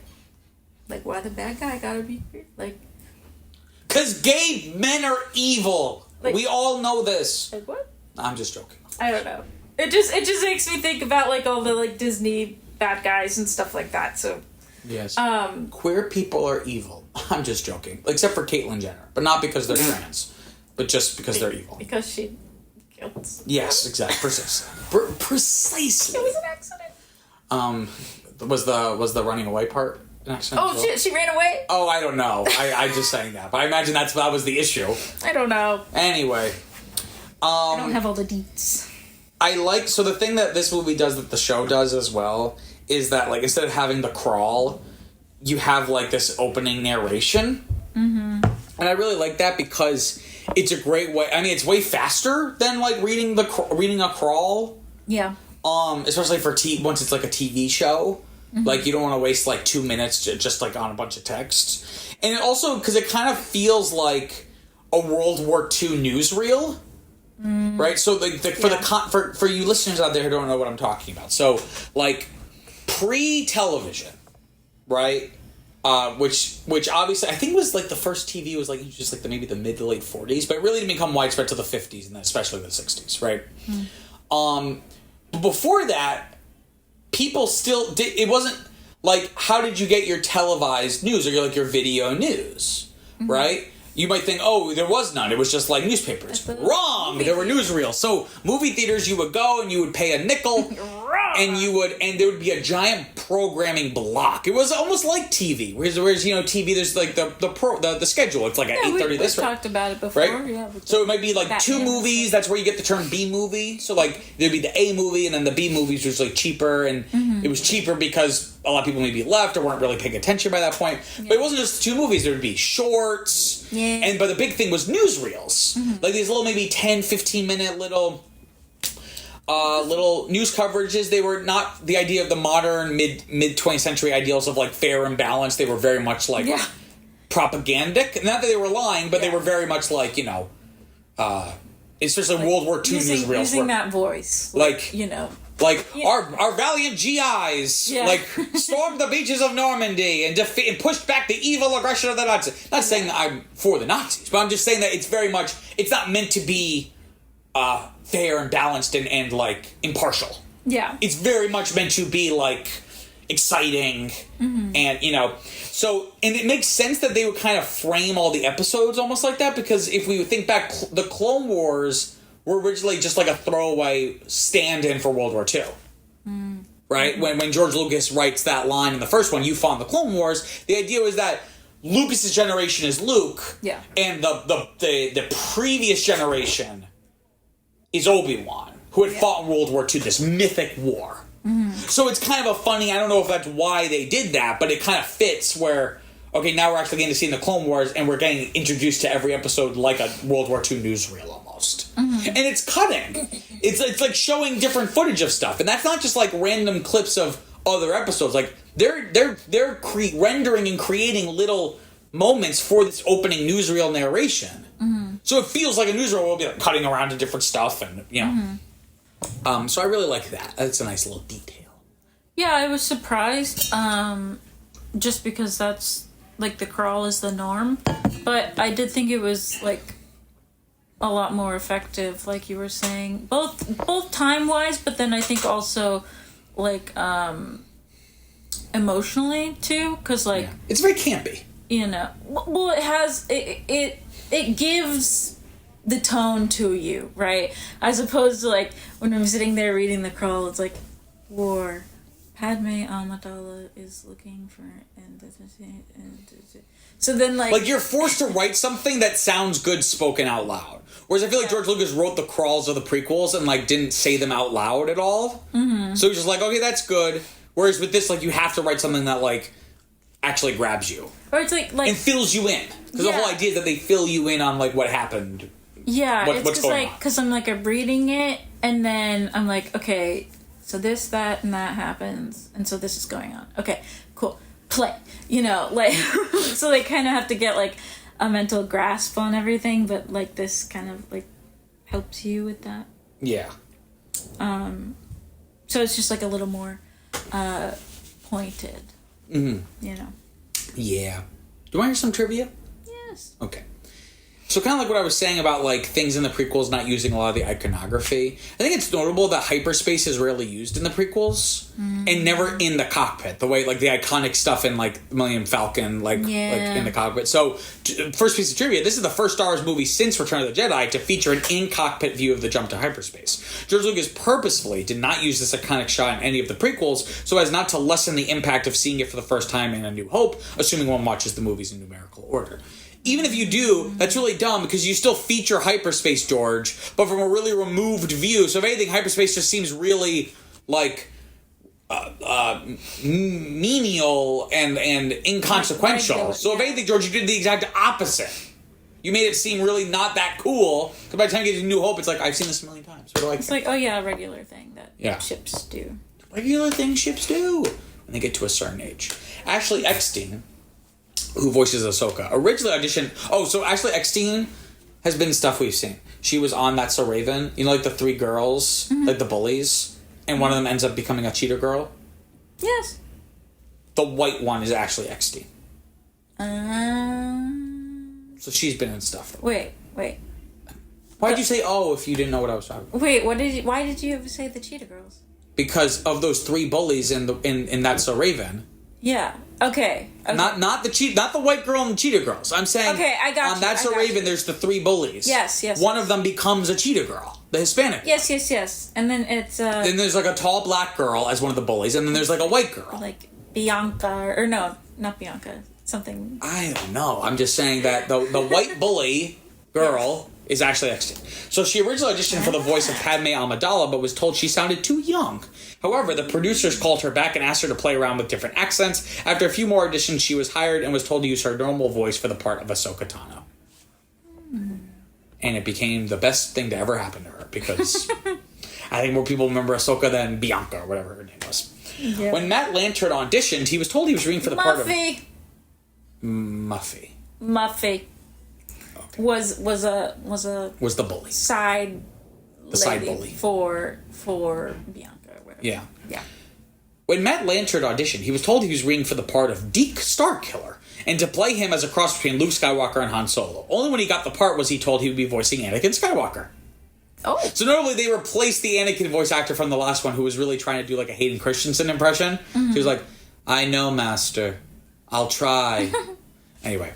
why the bad guy gotta be weird, like... Because gay men are evil! Like, we all know this! Like, what? I'm just joking. I don't know. It just makes me think about, like, all the, like, Disney bad guys and stuff like that, so... Yes. Queer people are evil. I'm just joking. Except for Caitlyn Jenner. But not because they're trans. But just because they're evil. Because she killed. Yes, exactly. Precisely. It was an accident. Was the running away part an accident? Oh, she ran away? Oh, I don't know. I just saying that. But I imagine that was the issue. I don't know. Anyway. I don't have all the deets. So the thing that this movie does that the show does as well is that, like, instead of having the crawl, you have, like, this opening narration. Mm-hmm. And I really like that because it's a great way. I mean, it's way faster than, like, reading a crawl. Yeah. Especially for once it's, like, a TV show. Mm-hmm. Like, you don't want to waste, like, 2 minutes just, like, on a bunch of text. And it also, because it kind of feels like a World War II newsreel. Right? So, like, for you listeners out there who don't know what I'm talking about. So, like... pre-television, right? Which obviously I think was like the first TV was like just like maybe the mid to late 40s, but it really didn't become widespread till the 50s and then especially the 60s, right? But before that, people still did. It wasn't like how did you get your televised news or your video news, right? You might think, oh, there was none. It was just like newspapers. Wrong. There were newsreels. So movie theaters, you would go and you would pay a nickel, and there would be a giant programming block. It was almost like TV. Whereas TV, there's like the schedule. It's like at 8:30 this. We talked about it before. Right? Yeah, so it might be like two movies. That's where you get the term B movie. So like there'd be the A movie, and then the B movies was like cheaper, and it was cheaper because a lot of people maybe left or weren't really paying attention by that point. Yeah. But it wasn't just two movies. There would be shorts. Yeah. But the big thing was newsreels. Like these little maybe 10, 15-minute little news coverages. They were not the idea of the modern mid 20th century ideals of like fair and balanced. They were very much like propagandic. Not that they were lying, but they were very much like, especially like World War II newsreels. Using that voice. Our valiant GIs, stormed the beaches of Normandy and pushed back the evil aggression of the Nazis. Not saying that I'm for the Nazis, but I'm just saying that it's very much, it's not meant to be fair and balanced and like, impartial. Yeah. It's very much meant to be, like, exciting and, so, and it makes sense that they would kind of frame all the episodes almost like that, because if we think back, the Clone Wars were originally just like a throwaway stand-in for World War II. Right? When George Lucas writes that line in the first one, you fought in the Clone Wars, the idea was that Lucas's generation is Luke, and the previous generation is Obi-Wan, who had fought in World War II, this mythic war. So it's kind of a funny, I don't know if that's why they did that, but it kind of fits where, okay, now we're actually getting to see in the Clone Wars, and we're getting introduced to every episode like a World War II newsreel almost. And it's cutting. It's like showing different footage of stuff, and that's not just like random clips of other episodes. Like they're rendering and creating little moments for this opening newsreel narration. So it feels like a newsreel will be like cutting around to different stuff, and you know. So I really like that. That's a nice little detail. Yeah, I was surprised, just because that's, like, the crawl is the norm. But I did think it was, like, a lot more effective, like you were saying. Both time-wise, but then I think also, like, emotionally, too. Because, like... Yeah. It's very campy. You know. Well, it has... It gives the tone to you, right? As opposed to, like, when I'm sitting there reading the crawl, it's like, war. Padme Amidala is looking for... So then, like... You're forced to write something that sounds good spoken out loud. Whereas I feel like George Lucas wrote the crawls of the prequels and, like, didn't say them out loud at all. Mm-hmm. So he's just like, okay, that's good. Whereas with this, like, you have to write something that, like, actually grabs you. Or it's like... And fills you in. Because the whole idea is that they fill you in on, like, what happened. Yeah, what's going on. Because I'm, like, I'm reading it, and then I'm like, okay, so this, that, and that happens, and so this is going on. Okay, cool. Play. You know, like, so they kind of have to get, like, a mental grasp on everything, but, like, this kind of, like, helps you with that. Yeah. So it's just, like, a little more pointed. Mm-hmm. You know. Yeah. Do you want to hear some trivia? Yes. Okay. So kind of like what I was saying about, like, things in the prequels not using a lot of the iconography. I think it's notable that hyperspace is rarely used in the prequels and never in the cockpit. The way, like, the iconic stuff in, like, Millennium Falcon, like in the cockpit. So, first piece of trivia, this is the first Star Wars movie since Return of the Jedi to feature an in-cockpit view of the jump to hyperspace. George Lucas purposefully did not use this iconic shot in any of the prequels so as not to lessen the impact of seeing it for the first time in A New Hope, assuming one watches the movies in numerical order. Even if you do, that's really dumb because you still feature hyperspace, George, but from a really removed view. So if anything, hyperspace just seems really, like, menial and inconsequential. So if anything, George, you did the exact opposite. You made it seem really not that cool. Because by the time you get to New Hope, it's like, I've seen this a million times. It's like, oh yeah, a regular thing that ships do. Regular thing ships do when they get to a certain age. Ashley Eckstein, who voices Ahsoka, originally auditioned... Oh, so Ashley Eckstein has been stuff we've seen. She was on That's So Raven. You know, like the three girls, like the bullies, and one of them ends up becoming a cheater girl? Yes. The white one is Ashley Eckstein. So she's been in stuff. Wait. Why'd you say if you didn't know what I was talking about? Wait, why did you say the cheetah girls? Because of those three bullies in That's So Raven. Yeah. Okay. Not the white girl and the cheetah girls. I'm saying I got on you. That's So Raven there's the three bullies. Yes. One of them becomes a cheetah girl, the Hispanic. Yes. And then it's Then there's like a tall black girl as one of the bullies, and then there's like a white girl. Like Bianca, or no, not Bianca. Something. I don't know. I'm just saying that the white bully girl is Ashley Eckstein. So she originally auditioned for the voice of Padme Amidala, but was told she sounded too young. However, the producers called her back and asked her to play around with different accents. After a few more auditions, she was hired and was told to use her normal voice for the part of Ahsoka Tano. And it became the best thing to ever happen to her, because I think more people remember Ahsoka than Bianca, or whatever her name was. Yeah. When Matt Lanter auditioned, he was told he was reading for the part of... Muffy. Okay. Was the bully. Side bully. For Bianca or whatever. Yeah. Yeah. When Matt Lanter auditioned, he was told he was reading for the part of Deke Starkiller, and to play him as a cross between Luke Skywalker and Han Solo. Only when he got the part was he told he would be voicing Anakin Skywalker. Oh. So notably, they replaced the Anakin voice actor from the last one, who was really trying to do like a Hayden Christensen impression. Mm-hmm. He was like, "I know, Master. I'll try." Anyway.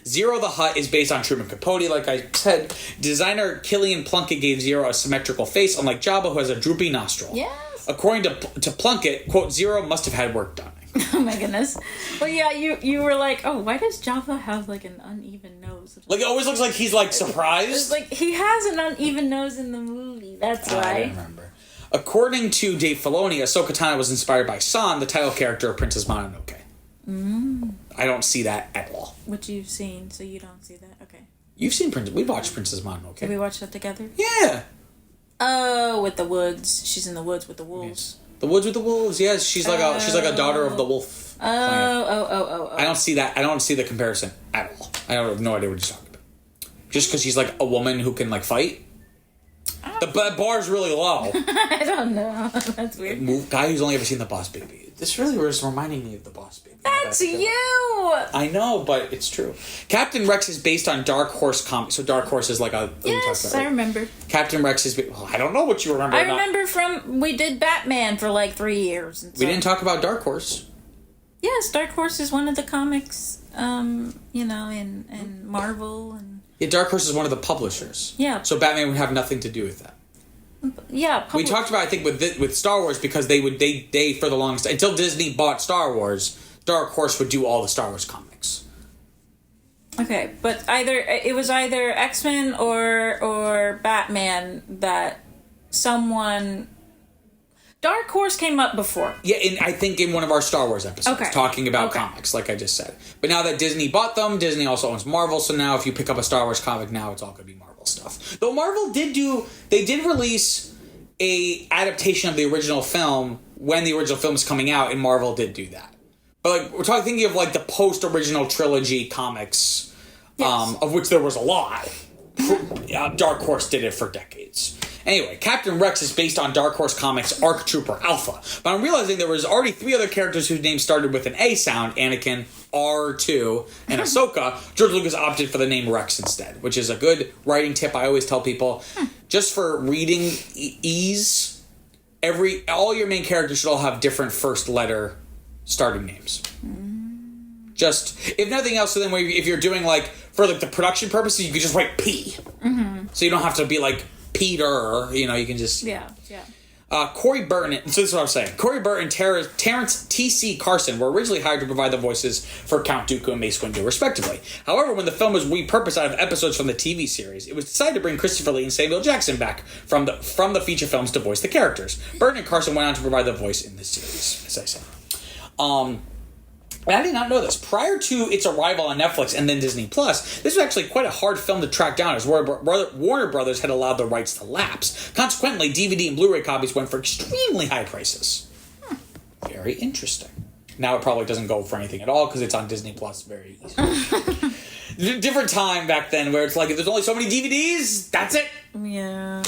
Zero the Hutt is based on Truman Capote, like I said. Designer Killian Plunkett gave Zero a symmetrical face, unlike Jabba, who has a droopy nostril. Yes. According to Plunkett, quote, Zero must have had work done. Oh my goodness. Well, yeah, you were like, oh, why does Jabba have like an uneven nose? Like, it always looks like he's like surprised. It's like he has an uneven nose in the movie. That's why. I don't remember. According to Dave Filoni, Ahsoka Tano was inspired by San, the title character of Princess Mononoke. I don't see that at all. Which you've seen, so you don't see that. Okay. You've seen we watched Princess Mononoke. Did we watch that together? Yeah. Oh, with the woods. She's in the woods with the wolves. Yes. The woods with the wolves. Yes, she's like a daughter of the wolf. Oh. I don't see that. I don't see the comparison at all. I have no idea what you're talking about. just because she's like a woman who can like fight. The bar's really low. I don't know. That's weird. Guy who's only ever seen The Boss Baby. This really was reminding me of The Boss Baby. That's you! I know, but it's true. Captain Rex is based on Dark Horse comics. So Dark Horse is like a... Yes, I remember. Captain Rex is... Well, I don't know what you remember. I remember from... We did Batman for like 3 years. And we didn't talk about Dark Horse. Yes, Dark Horse is one of the comics, in Marvel. And Yeah, Dark Horse is one of the publishers. Yeah. So Batman would have nothing to do with that. Yeah, We talked about, I think, with Star Wars, because they for the longest... Until Disney bought Star Wars, Dark Horse would do all the Star Wars comics. Okay, but it was either X-Men or Batman that someone... Dark Horse came up before. Yeah, I think in one of our Star Wars episodes, Okay. talking about comics, like I just said. But now that Disney bought them, Disney also owns Marvel, so now if you pick up a Star Wars comic, now it's all going to be Marvel stuff. Though Marvel did release a adaptation of the original film when the original film was coming out, and Marvel did do that. But like we're thinking of like the post-original trilogy comics, Yes. of which there was a lot. Dark Horse did it for decades. Anyway, Captain Rex is based on Dark Horse Comics' ARC Trooper Alpha. But I'm realizing there was already 3 other characters whose names started with an A sound, Anakin, R2, and Ahsoka. George Lucas opted for the name Rex instead, which is a good writing tip I always tell people. Just for reading ease, all your main characters should all have different first letter starting names. Just, if nothing else, so then if you're doing like, for like the production purposes, you could just write P. Mm-hmm. So you don't have to be like Peter, you can just... Yeah. Corey Burton, so this is what I'm saying. Corey Burton and Terrence T.C. Carson were originally hired to provide the voices for Count Dooku and Mace Windu, respectively. However, when the film was repurposed out of episodes from the TV series, it was decided to bring Christopher Lee and Samuel Jackson back from the feature films to voice the characters. Burton and Carson went on to provide the voice in this series, as I said. And I did not know this. Prior to its arrival on Netflix and then Disney Plus, this was actually quite a hard film to track down, as Warner Brothers had allowed the rights to lapse. Consequently, DVD and Blu-ray copies went for extremely high prices. Very interesting. Now it probably doesn't go for anything at all because it's on Disney Plus very easily. Different time back then where it's like, if there's only so many DVDs, that's it. Yeah.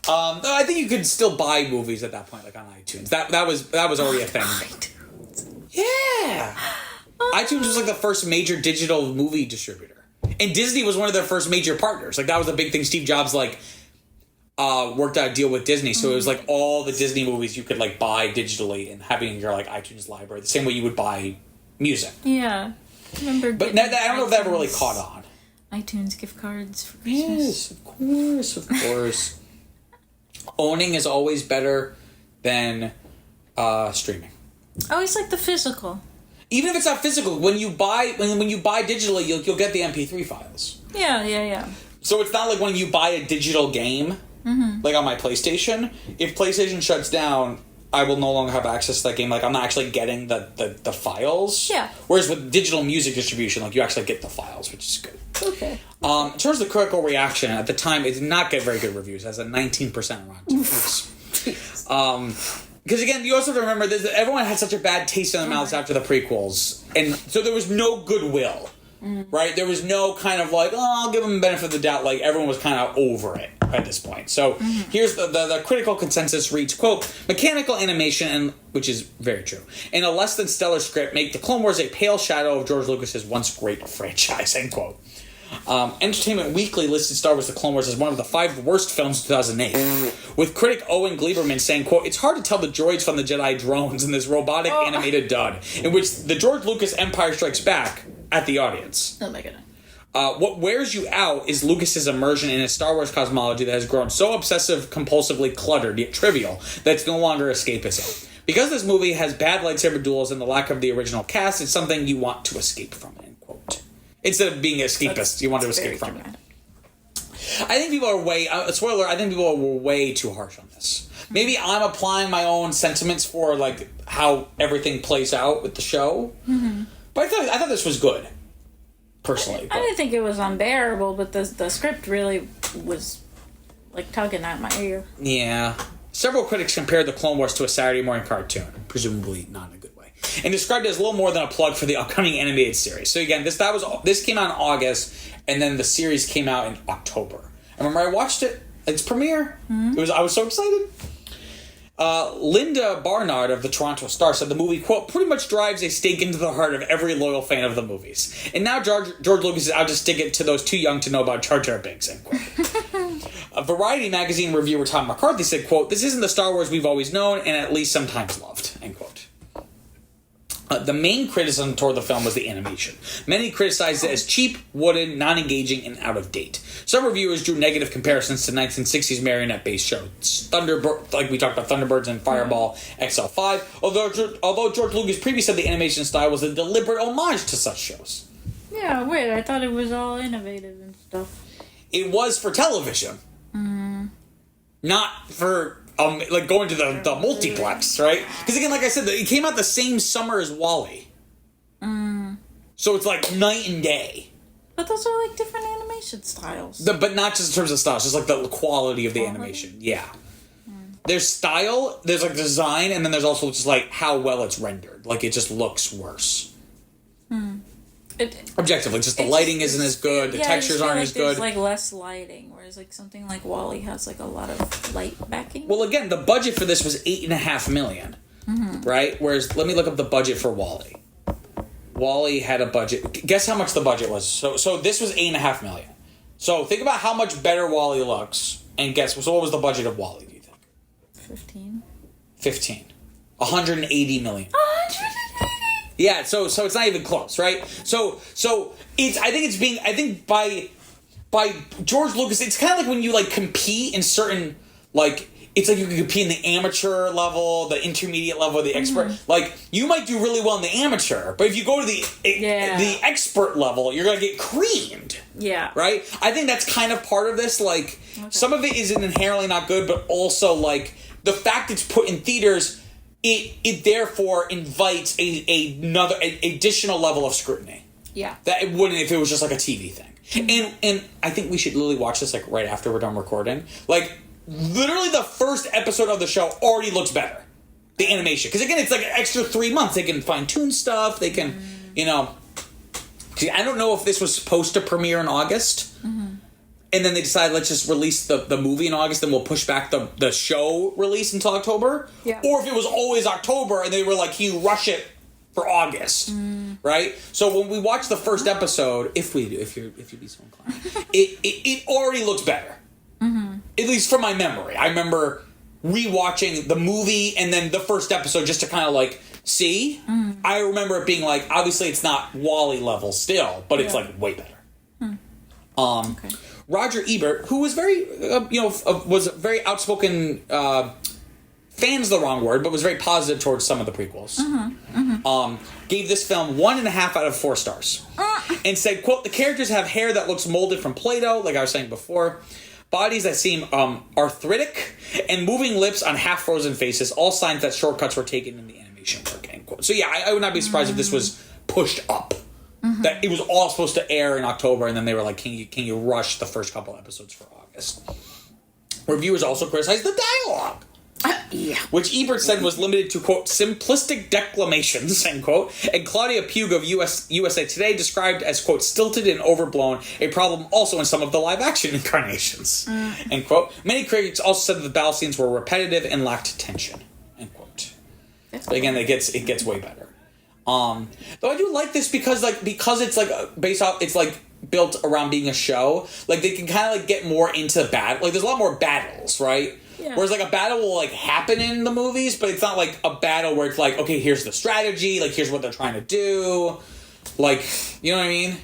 I think you could still buy movies at that point, like on iTunes. That was already a thing. Yeah. iTunes was like the first major digital movie distributor. And Disney was one of their first major partners. Like that was a big thing. Steve Jobs worked out a deal with Disney. So it was like all the Disney movies you could like buy digitally and having in your like iTunes library. The same way you would buy music. Yeah. But I don't know if that ever really caught on. iTunes gift cards for Christmas. Yes, of course. Owning is always better than streaming. Oh, it's like the physical. Even if it's not physical, when you buy digitally, you'll get the MP3 files. Yeah. So it's not like when you buy a digital game, like on my PlayStation. If PlayStation shuts down, I will no longer have access to that game. Like I'm not actually getting the files. Yeah. Whereas with digital music distribution, like you actually get the files, which is good. Okay. In terms of the critical reaction, at the time, it did not get very good reviews. It has a 19% on Rotten Tomatoes. Because again, you also have to remember that everyone had such a bad taste in their mouths after the prequels. And so there was no goodwill, right? There was no kind of like, I'll give them the benefit of the doubt. Like, everyone was kind of over it at this point. So here's the critical consensus reads, quote, mechanical animation, which is very true, and a less than stellar script make the Clone Wars a pale shadow of George Lucas's once great franchise, end quote. Entertainment Weekly listed Star Wars The Clone Wars as one of the 5 worst films of 2008, with critic Owen Gleiberman saying, quote, it's hard to tell the droids from the Jedi drones in this robotic animated dud, in which the George Lucas Empire Strikes Back at the audience. Oh my goodness. What wears you out is Lucas's immersion in a Star Wars cosmology that has grown so obsessive-compulsively cluttered yet trivial that it's no longer escapism. Because this movie has bad lightsaber duels and the lack of the original cast, it's something you want to escape from, end quote. Instead of being escapist, you want to escape from it. I think people are I think people were way too harsh on this. Maybe I'm applying my own sentiments for like how everything plays out with the show. But I thought this was good, personally. I didn't think it was unbearable, but the script really was like tugging at my ear. Yeah. Several critics compared the Clone Wars to a Saturday morning cartoon, presumably not in a good way. and described it as little more than a plug for the upcoming animated series. So again, this came out in August, and then the series came out in October. I remember I watched it. Its premiere. I was so excited. Linda Barnard of the Toronto Star said the movie, quote, pretty much drives a stake into the heart of every loyal fan of the movies. And now George Lucas is out to stick it to those too young to know about Jar Jar Binks, end quote. A Variety magazine reviewer Tom McCarthy said, quote, this isn't the Star Wars we've always known and at least sometimes loved, end quote. The main criticism toward the film was the animation. Many criticized it as cheap, wooden, non-engaging, and out of date. Some reviewers drew negative comparisons to 1960s marionette-based shows, Thunderbird, like we talked about, Thunderbirds and Fireball XL5. Although George Lucas previously said the animation style was a deliberate homage to such shows. Yeah, weird. I thought it was all innovative and stuff. It was for television, not for like going to the multiplex, right? Because again, like I said, it came out the same summer as WALL-E. So it's like night and day. But those are like different animation styles. But not just in terms of style, just like the quality of the animation. Yeah. There's style, there's like design, and then there's also just like how well it's rendered. Like it just looks worse. Objectively, just the lighting isn't as good, the textures aren't as good. There's like less lighting, whereas like something like WALL-E has like a lot of light backing. Well, again, the budget for this was $8.5 million, right? Whereas, let me look up the budget for WALL-E. WALL-E had a budget. Guess how much the budget was? So this was $8.5 million. So think about how much better WALL-E looks, and guess. So what was the budget of WALL-E? Do you think? 15. 180 million. 180. Yeah, so it's not even close, right? So it's I think by George Lucas, it's kind of like when you like compete in certain like it's like you can compete in the amateur level, the intermediate level, the expert. Like you might do really well in the amateur, but if you go to the expert level, you're gonna get creamed. Yeah. Right? I think that's kind of part of this. Like some of it isn't inherently not good, but also like the fact it's put in theaters. It therefore invites another additional level of scrutiny. Yeah. That it wouldn't if it was just like a TV thing. And I think we should literally watch this like right after we're done recording. Like literally the first episode of the show already looks better. The animation. Because again, it's like an extra 3 months. They can fine tune stuff. They can, I don't know if this was supposed to premiere in August. And then they decided, let's just release the movie in August, and we'll push back the show release until October. Yeah. Or if it was always October, and they were like, can you rush it for August? Right? So when we watch the first episode, if you be so inclined, it already looks better. At least from my memory. I remember rewatching the movie and then the first episode just to kind of like see. I remember it being like, obviously it's not WALL-E level still, but it's like way better. Okay. Roger Ebert, who was very, was very outspoken, fan's the wrong word, but was very positive towards some of the prequels. Gave this film 1.5 out of 4 stars. And said, quote, the characters have hair that looks molded from Play-Doh, like I was saying before, bodies that seem arthritic, and moving lips on half-frozen faces, all signs that shortcuts were taken in the animation work, end quote. So yeah, I would not be surprised if this was pushed up. That it was all supposed to air in October, and then they were like, can you rush the first couple episodes for August? Reviewers also criticized the dialogue. Which Ebert said was limited to, quote, simplistic declamations, end quote, and Claudia Pugh of USA Today described as, quote, stilted and overblown, a problem also in some of the live-action incarnations, end quote. Many critics also said that the battle scenes were repetitive and lacked tension, end quote. But again, it gets way better. Though I do like this because it's like based off, it's like built around being a show. Like they can kind of like get more into battle. Like there's a lot more battles, right? Yeah. Whereas like a battle will like happen in the movies, but it's not like a battle where it's like, okay, here's the strategy. Like here's what they're trying to do. Like, you know what I mean?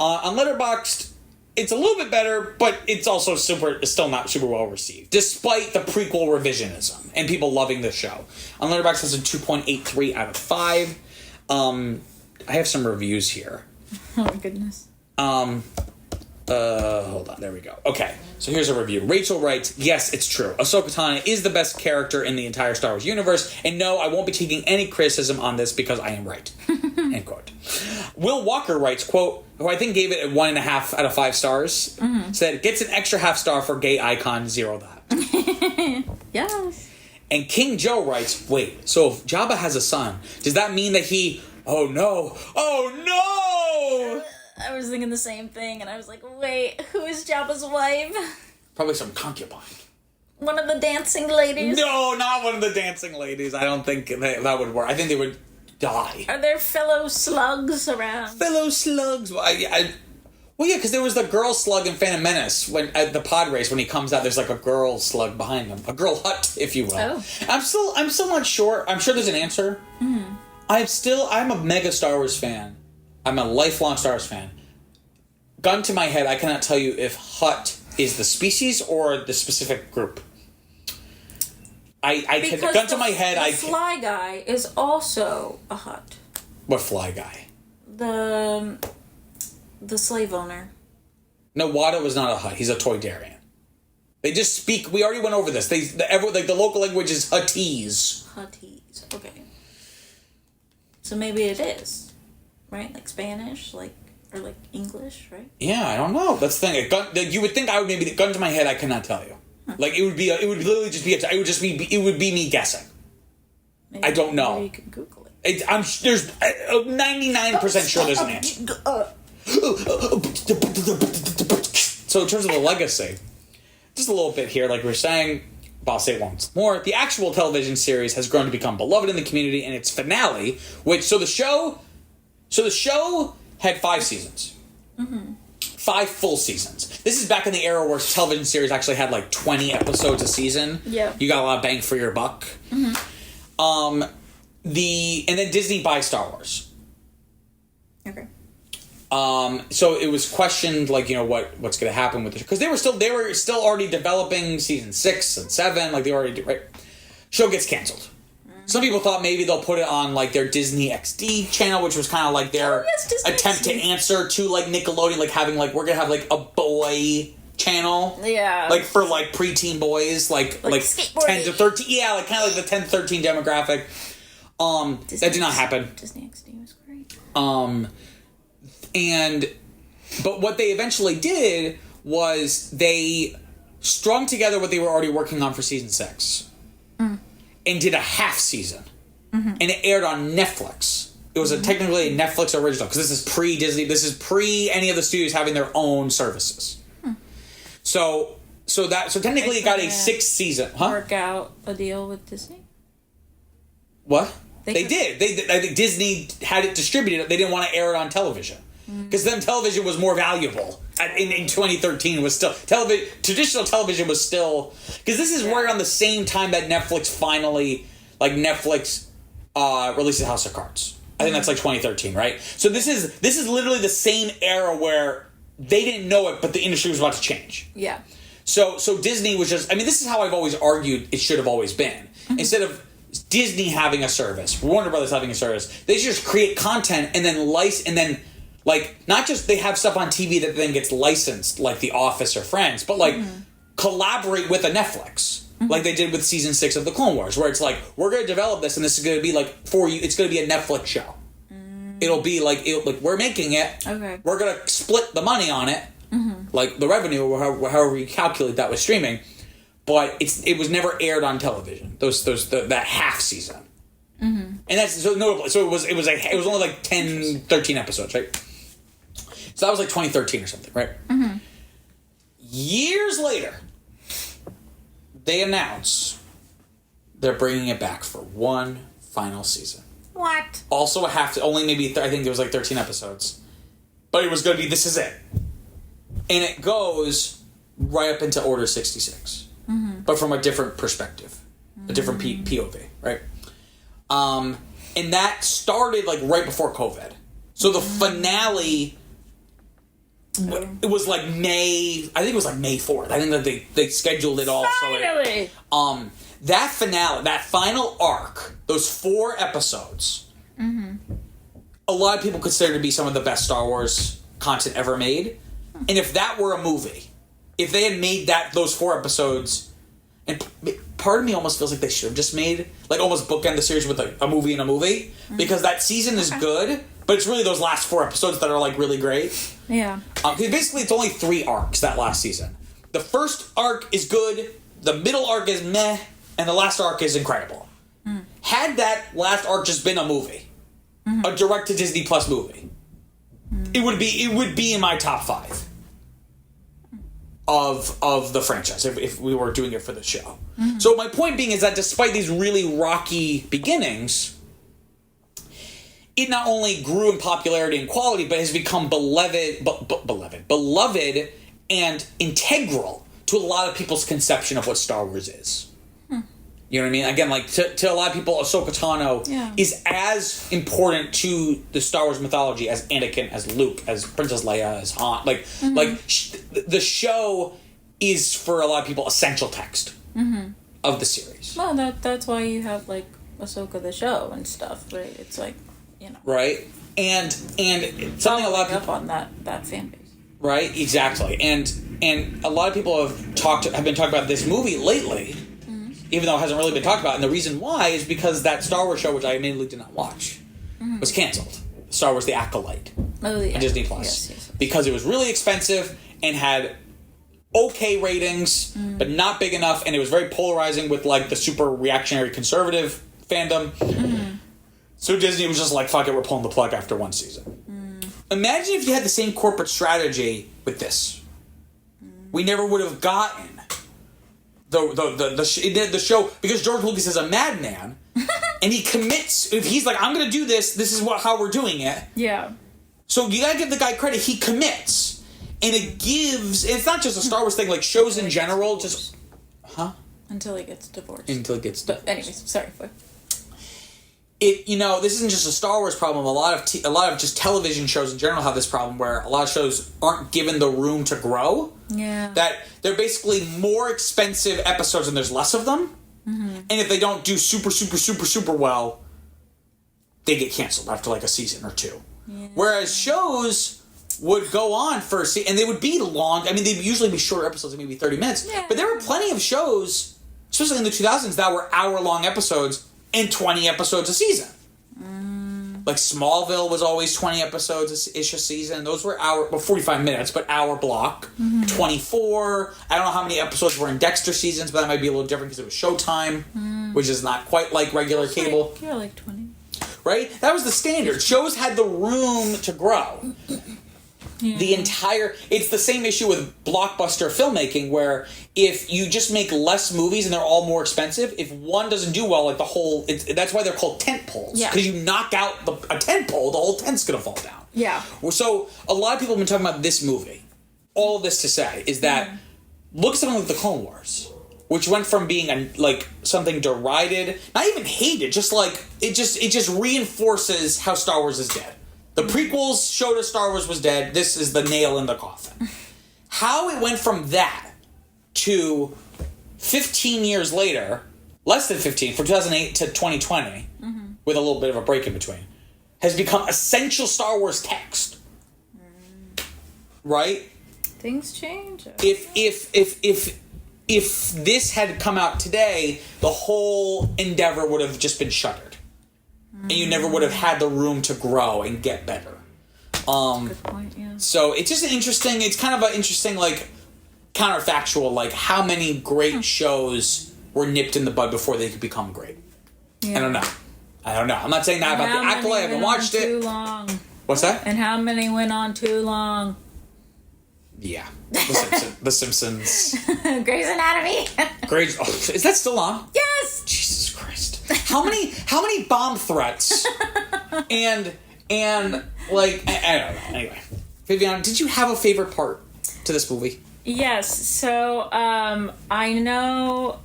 On Letterboxd, it's a little bit better, but it's also still not super well received, despite the prequel revisionism and people loving the show. On Letterboxd, it's a 2.83 out of 5. I have some reviews here. Oh my goodness. Hold on, there we go. Okay, so here's a review. Rachel writes, yes, it's true. Ahsoka Tano is the best character in the entire Star Wars universe, and no, I won't be taking any criticism on this because I am right. End quote. Will Walker writes, quote, who I think gave it 1.5 out of 5 stars, said, gets an extra half star for gay icon, 0 that. Yes. And King Joe writes, wait, so if Jabba has a son, does that mean that he... Oh no! I was thinking the same thing, and I was like, wait, who is Jabba's wife? Probably some concubine. One of the dancing ladies? No, not one of the dancing ladies. I don't think that would work. I think they would die. Are there fellow slugs around? Fellow slugs. Well, yeah, because there was the girl slug in Phantom Menace when at the pod race when he comes out. There's like a girl slug behind him, a girl hut, if you will. Oh. I'm still not sure. I'm sure there's an answer. Mm. I'm a mega Star Wars fan. I'm a lifelong Star Wars fan. Gun to my head, I cannot tell you if hut is the species or the specific group. Gun to my head, the fly guy is also a hut. What fly guy? The slave owner. No, Watto is not a hut. He's a Toydarian. They just speak. We already went over this. The local language is Huttese. Huttese. Okay. So maybe it is, right? Like Spanish, or English, right? Yeah, I don't know. That's the thing. You would think I would maybe gun to my head. I cannot tell you. Huh. Like it would literally just be. It would be me guessing. Maybe, I don't know. Maybe you can Google it. There's 99% sure there's an answer. So in terms of the legacy, just a little bit here, like we were saying, but I'll say it once more. The actual television series has grown to become beloved in the community, and its finale, so the show had 5 seasons. Mm-hmm. 5 full seasons. This is back in the era where television series actually had like 20 episodes a season. Yeah. You got a lot of bang for your buck. Mm-hmm. And then Disney buys Star Wars. Okay. So it was questioned, like, what's going to happen with it, because they were still already developing season 6 and 7, like they already did, right? Show gets canceled. Some people thought maybe they'll put it on like their Disney XD channel, which was kind of like their attempt to answer to like Nickelodeon, like having like we're gonna have like a boy channel, yeah, like for like preteen boys, like 10 to 13, yeah, like kind of like the 10 to 13 demographic. That did not happen. Disney XD was great. But what they eventually did was they strung together what they were already working on for season 6. And did a half season. Mm-hmm. And it aired on Netflix. It was technically a Netflix original, because this is pre-Disney. This is pre any of the studios having their own services. So technically it got a 6th season. Huh? Work out a deal with Disney? What? They did. I think Disney had it distributed. They didn't want to air it on television. Because then television was more valuable. In 2013 was still traditional television was still, because this is right around the same time that Netflix finally releases House of Cards. I think that's like 2013, right? So this is literally the same era where they didn't know it, but the industry was about to change. Yeah. So Disney was just, this is how I've always argued it should have always been. Mm-hmm. Instead of Disney having a service, Warner Brothers having a service, they should just create content and then like, not just they have stuff on TV that then gets licensed, like The Office or Friends, but like collaborate with a Netflix, like they did with season 6 of The Clone Wars, where it's like, we're going to develop this, and this is going to be like for you. It's going to be a Netflix show. It'll be like we're making it. Okay. We're going to split the money on it, like the revenue, or however you calculate that with streaming. But it was never aired on television. That half season, and that's so notable. So it was only like 10, 13 episodes, right? So that was like 2013 or something, right? Mm-hmm. Years later, they announce they're bringing it back for one final season. What? Also only maybe, I think there was like 13 episodes. But it was going to be, this is it. And it goes right up into Order 66. Mm-hmm. But from a different perspective. A different POV, right? And that started like right before COVID. So the finale... It was like May. I think it was like May 4th. I think that they scheduled it all. Finally. So that finale, that final arc, those 4 episodes, a lot of people consider to be some of the best Star Wars content ever made. And if that were a movie, if they had made those 4 episodes, and part of me almost feels like they should have just made, like, almost bookend the series with like a movie and a movie, because that season is good. But it's really those last 4 episodes that are, like, really great. Yeah. Because basically it's only 3 arcs that last season. The first arc is good. The middle arc is meh. and the last arc is incredible. Had that last arc just been a movie, a direct to Disney Plus movie, it would be in my top 5 of the franchise if we were doing it for the show. So my point being is that despite these really rocky beginnings, it not only grew in popularity and quality, but has become beloved and integral to a lot of people's conception of what Star Wars is. You know what I mean? Again, like, to a lot of people, Ahsoka Tano is as important to the Star Wars mythology as Anakin, as Luke, as Princess Leia, as Han. The show is, for a lot of people, essential text of the series. Well, that's why you have, like, Ahsoka the show and stuff, right? It's like, you know. Right? And something a lot of people... up on that fan base. Right? Exactly. And a lot of people have been talking about this movie lately, even though it hasn't really been talked about. And the reason why is because that Star Wars show, which I admittedly did not watch, was canceled. Star Wars The Acolyte. Oh, yeah. On Disney Plus. Yes. Because it was really expensive and had okay ratings, but not big enough, and it was very polarizing with, like, the super reactionary conservative fandom. So Disney was just like, fuck it, we're pulling the plug after one season. Imagine if you had the same corporate strategy with this. We never would have gotten the show, because George Lucas is a madman, and he commits. If he's like, I'm going to do this, this is how we're doing it. Yeah. So you got to give the guy credit. He commits, and it's not just a Star Wars thing, like shows in general, just... Until he gets divorced. But anyways, sorry. This isn't just a Star Wars problem. A lot of just television shows in general have this problem where a lot of shows aren't given the room to grow. Yeah. That they're basically more expensive episodes and there's less of them. And if they don't do super, super, super, super well, they get canceled after like a season or two. Yeah. Whereas shows would go on for and they would be long. I mean, they'd usually be shorter episodes, maybe 30 minutes. Yeah. But there were plenty of shows, especially in the 2000s, that were hour-long episodes and 20 episodes a season. Like Smallville was always 20 episodes-ish a season. Those were 45 minutes, but hour block. 24. I don't know how many episodes were in Dexter seasons, but that might be a little different because it was Showtime, which is not quite like regular cable. You're like 20. Right? That was the standard. Shows had the room to grow. Yeah. It's the same issue with blockbuster filmmaking, where if you just make less movies and they're all more expensive, if one doesn't do well, like that's why they're called tent poles. Yeah. Because you knock out a tent pole, the whole tent's gonna fall down. Yeah. So a lot of people have been talking about this movie. All of this to say is that look at something like the Clone Wars, which went from being something derided, not even hated, just like it just reinforces how Star Wars is dead. The prequels showed us Star Wars was dead. This is the nail in the coffin. How it went from that to 15 years later, less than 15, from 2008 to 2020, with a little bit of a break in between, has become essential Star Wars text. Right? Things change. If this had come out today, the whole endeavor would have just been shuttered. And you never would have had the room to grow and get better. Good point, yeah. So it's just it's kind of an interesting, like, counterfactual, like, how many great shows were nipped in the bud before they could become great. Yeah. I don't know. I'm not saying that about The Acolyte. I haven't watched it. Too long. What's that? And how many went on too long? Yeah. The Simpsons. Grey's Anatomy. Is that still on? Yes! Jesus Christ. How many bomb threats and like, I don't know. Anyway, Viviana, did you have a favorite part to this movie? Yes. So I know.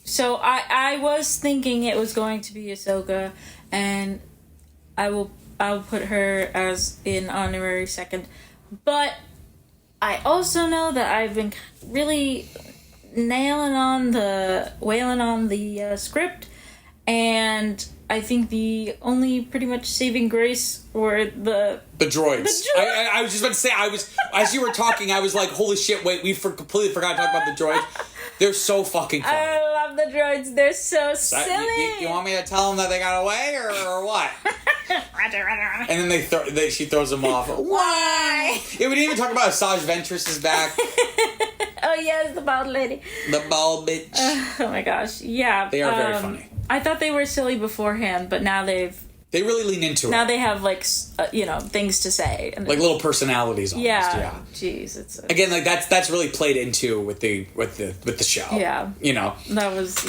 So I was thinking it was going to be Ahsoka, and I'll put her as an honorary second, but I also know that I've been really wailing on the script. And I think the only pretty much saving grace were the droids. I was just about to say, as you were talking, I was like, holy shit, wait, we completely forgot to talk about the droids. They're so fucking funny. I love the droids. They're so silly. You want me to tell them that they got away or what? And then she throws them off. Why? Yeah, we didn't even talk about Asajj Ventress is back. Oh yes, the bald lady. The bald bitch. Oh my gosh, yeah. They are very funny. I thought they were silly beforehand, but now they really lean into it. they have things to say, and like little personalities almost. Yeah. Jeez, it's again like that's really played into with the show. Yeah. That was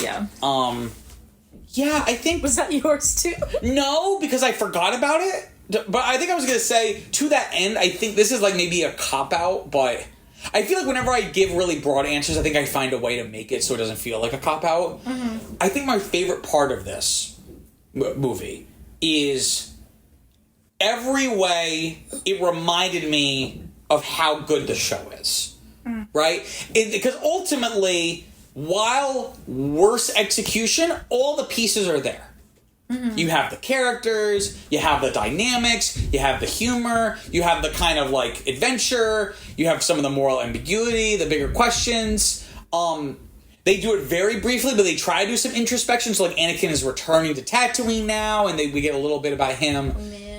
Yeah, I think Was that yours too? No, because I forgot about it. But I think I was going to say, to that end, I think this is like maybe a cop-out, but I feel like whenever I give really broad answers, I think I find a way to make it so it doesn't feel like a cop-out. Mm-hmm. I think my favorite part of this movie is every way it reminded me of how good the show is. Mm. Right? Because ultimately, while worse execution, all the pieces are there. Mm-hmm. You have the characters, you have the dynamics, you have the humor, you have the kind of like adventure, you have some of the moral ambiguity, the bigger questions. They do it very briefly, but they try to do some introspection. So like Anakin is returning to Tatooine now, and we get a little bit about him,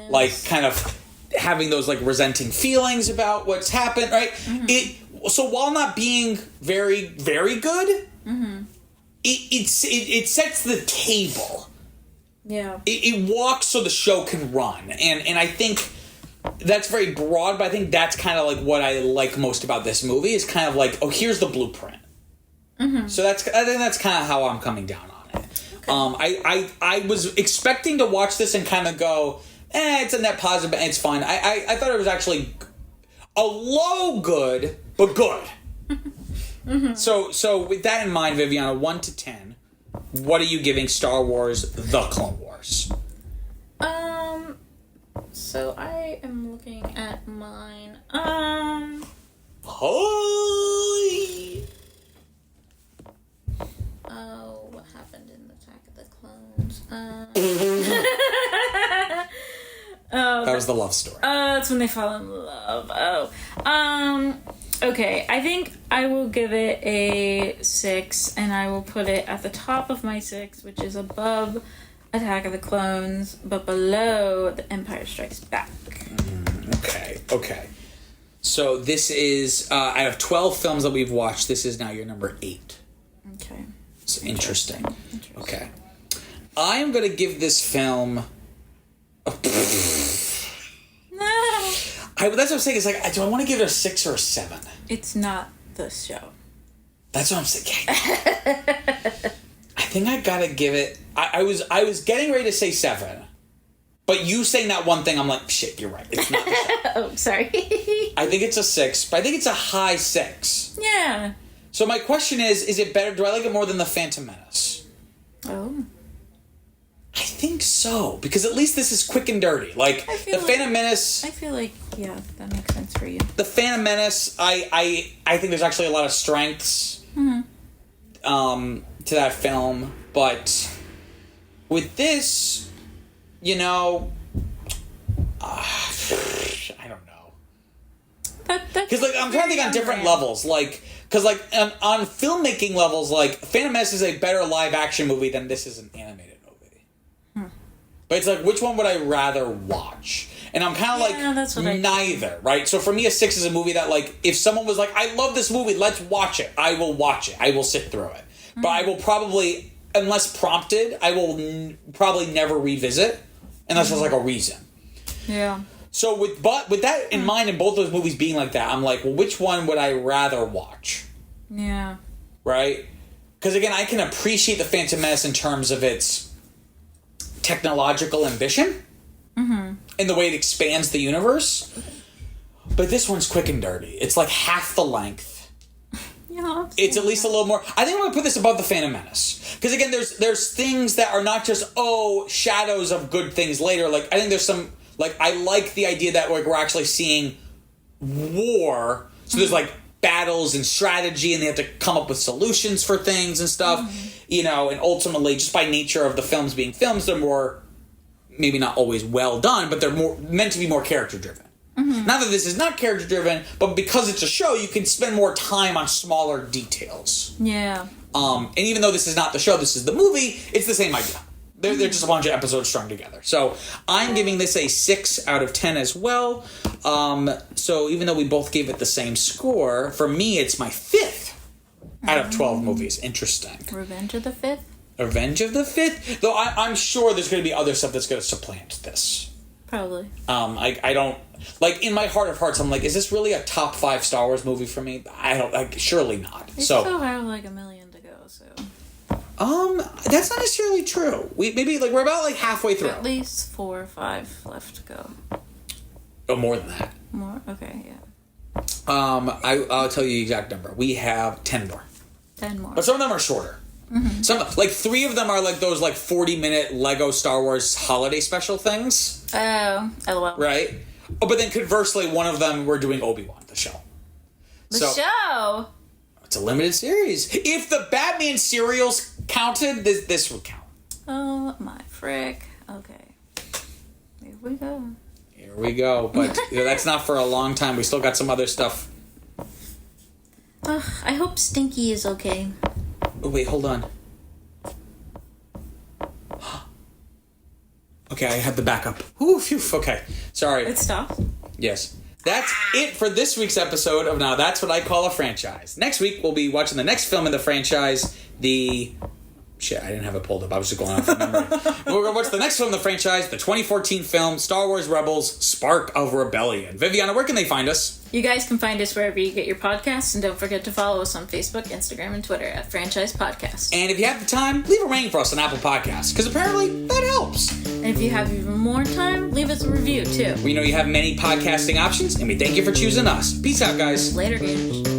like kind of having those like resenting feelings about what's happened, right? Mm-hmm. So while not being very, very good, mm-hmm. it sets the table. Yeah. It walks so the show can run. And I think that's very broad, but I think that's kind of like what I like most about this movie is kind of like, oh, here's the blueprint. Mm-hmm. So I think that's kind of how I'm coming down on it. Okay. I was expecting to watch this and kind of go, it's a net positive, it's fine. I thought it was actually a low good, but good. Mm-hmm. So with that in mind, Viviana, 1 to 10, what are you giving Star Wars The Clone Wars? So I am looking at mine. Hi. Oh, what happened in Attack of the Clones? That was the love story. That's when they fall in love. Okay, I think I will give it a 6, and I will put it at the top of my 6, which is above Attack of the Clones, but below The Empire Strikes Back. Okay. So this is, out of 12 films that we've watched, this is now your number 8. Okay. So interesting. Okay. I am going to give this film... that's what I'm saying. It's like, do I want to give it a 6 or a 7? It's not the show. That's what I'm saying. I think I gotta give it. I was getting ready to say 7, but you saying that one thing, I'm like, shit, you're right. It's not the show. Oh, sorry. I think it's a 6, but I think it's a high 6. Yeah. So my question is it better? Do I like it more than The Phantom Menace? Oh. I think so, because at least this is quick and dirty. Like, The Phantom Menace... I feel like, yeah, that makes sense for you. The Phantom Menace, I think there's actually a lot of strengths to that film, but with this, I don't know. Because, like, I'm trying to think on different levels, like... Because, like, on filmmaking levels, like, Phantom Menace is a better live-action movie than this is an animated movie. But it's like, which one would I rather watch? And I'm kind of that's neither, right? So for me, a 6 is a movie that, like, if someone was like, I love this movie, let's watch it, I will watch it. I will sit through it. Mm-hmm. But I will probably, unless prompted, I will probably never revisit, unless there's, like, a reason. Yeah. So with that in mind, and both those movies being like that, I'm like, well, which one would I rather watch? Yeah. Right? Because, again, I can appreciate The Phantom Menace in terms of its technological ambition and the way it expands the universe, but this one's quick and dirty. It's like half the length. Yeah, it's at least a little more. I think I'm gonna put this above The Phantom Menace because again, there's things that are not just shadows of good things later. Like I think there's some I like the idea that like we're actually seeing war. So there's like battles and strategy, and they have to come up with solutions for things and stuff. And ultimately, just by nature of the films being films, they're more, maybe not always well done, but they're more meant to be more character driven. Not that this is not character driven, but because it's a show, you can spend more time on smaller details. Yeah. And even though this is not the show, this is the movie, it's the same idea. They're just a bunch of episodes strung together. So I'm giving this a 6 out of 10 as well. So even though we both gave it the same score, for me it's my 5th out of 12 movies. Interesting. Revenge of the Fifth? Revenge of the Fifth? Though I'm sure there's going to be other stuff that's going to supplant this. Probably. I don't... Like, in my heart of hearts, I'm like, is this really a top 5 Star Wars movie for me? I don't... Like, surely not. They still have like a million to go, so... That's not necessarily true. We're about like halfway through. At least 4 or 5 left to go. Oh, more than that. More? Okay, yeah. I'll tell you the exact number. We have 10 more. 10 more. But some of them are shorter. Mm-hmm. Some, like, 3 of them are like those, like, 40-minute Lego Star Wars holiday special things. Oh, LOL. Right? Oh, but then conversely, one of them we're doing Obi-Wan, the show. The show? It's a limited series. If the Batman serials counted, this would count. Oh, my frick. Okay. Here we go. Here we go. But that's not for a long time. We still got some other stuff. I hope Stinky is okay. Oh, wait, hold on. Okay, I have the backup. Ooh, phew, okay. Sorry. It stopped? Yes. That's it for this week's episode of Now That's What I Call a Franchise. Next week, we'll be watching the next film in the franchise, Shit, I didn't have it pulled up. I was just going off from memory. We're going to watch the next film in the franchise, the 2014 film, Star Wars Rebels, Spark of Rebellion. Viviana, where can they find us? You guys can find us wherever you get your podcasts, and don't forget to follow us on Facebook, Instagram, and Twitter at Franchise Podcast. And if you have the time, leave a rating for us on Apple Podcasts, because apparently that helps. And if you have even more time, leave us a review, too. We know you have many podcasting options, and we thank you for choosing us. Peace out, guys. Later, gamers.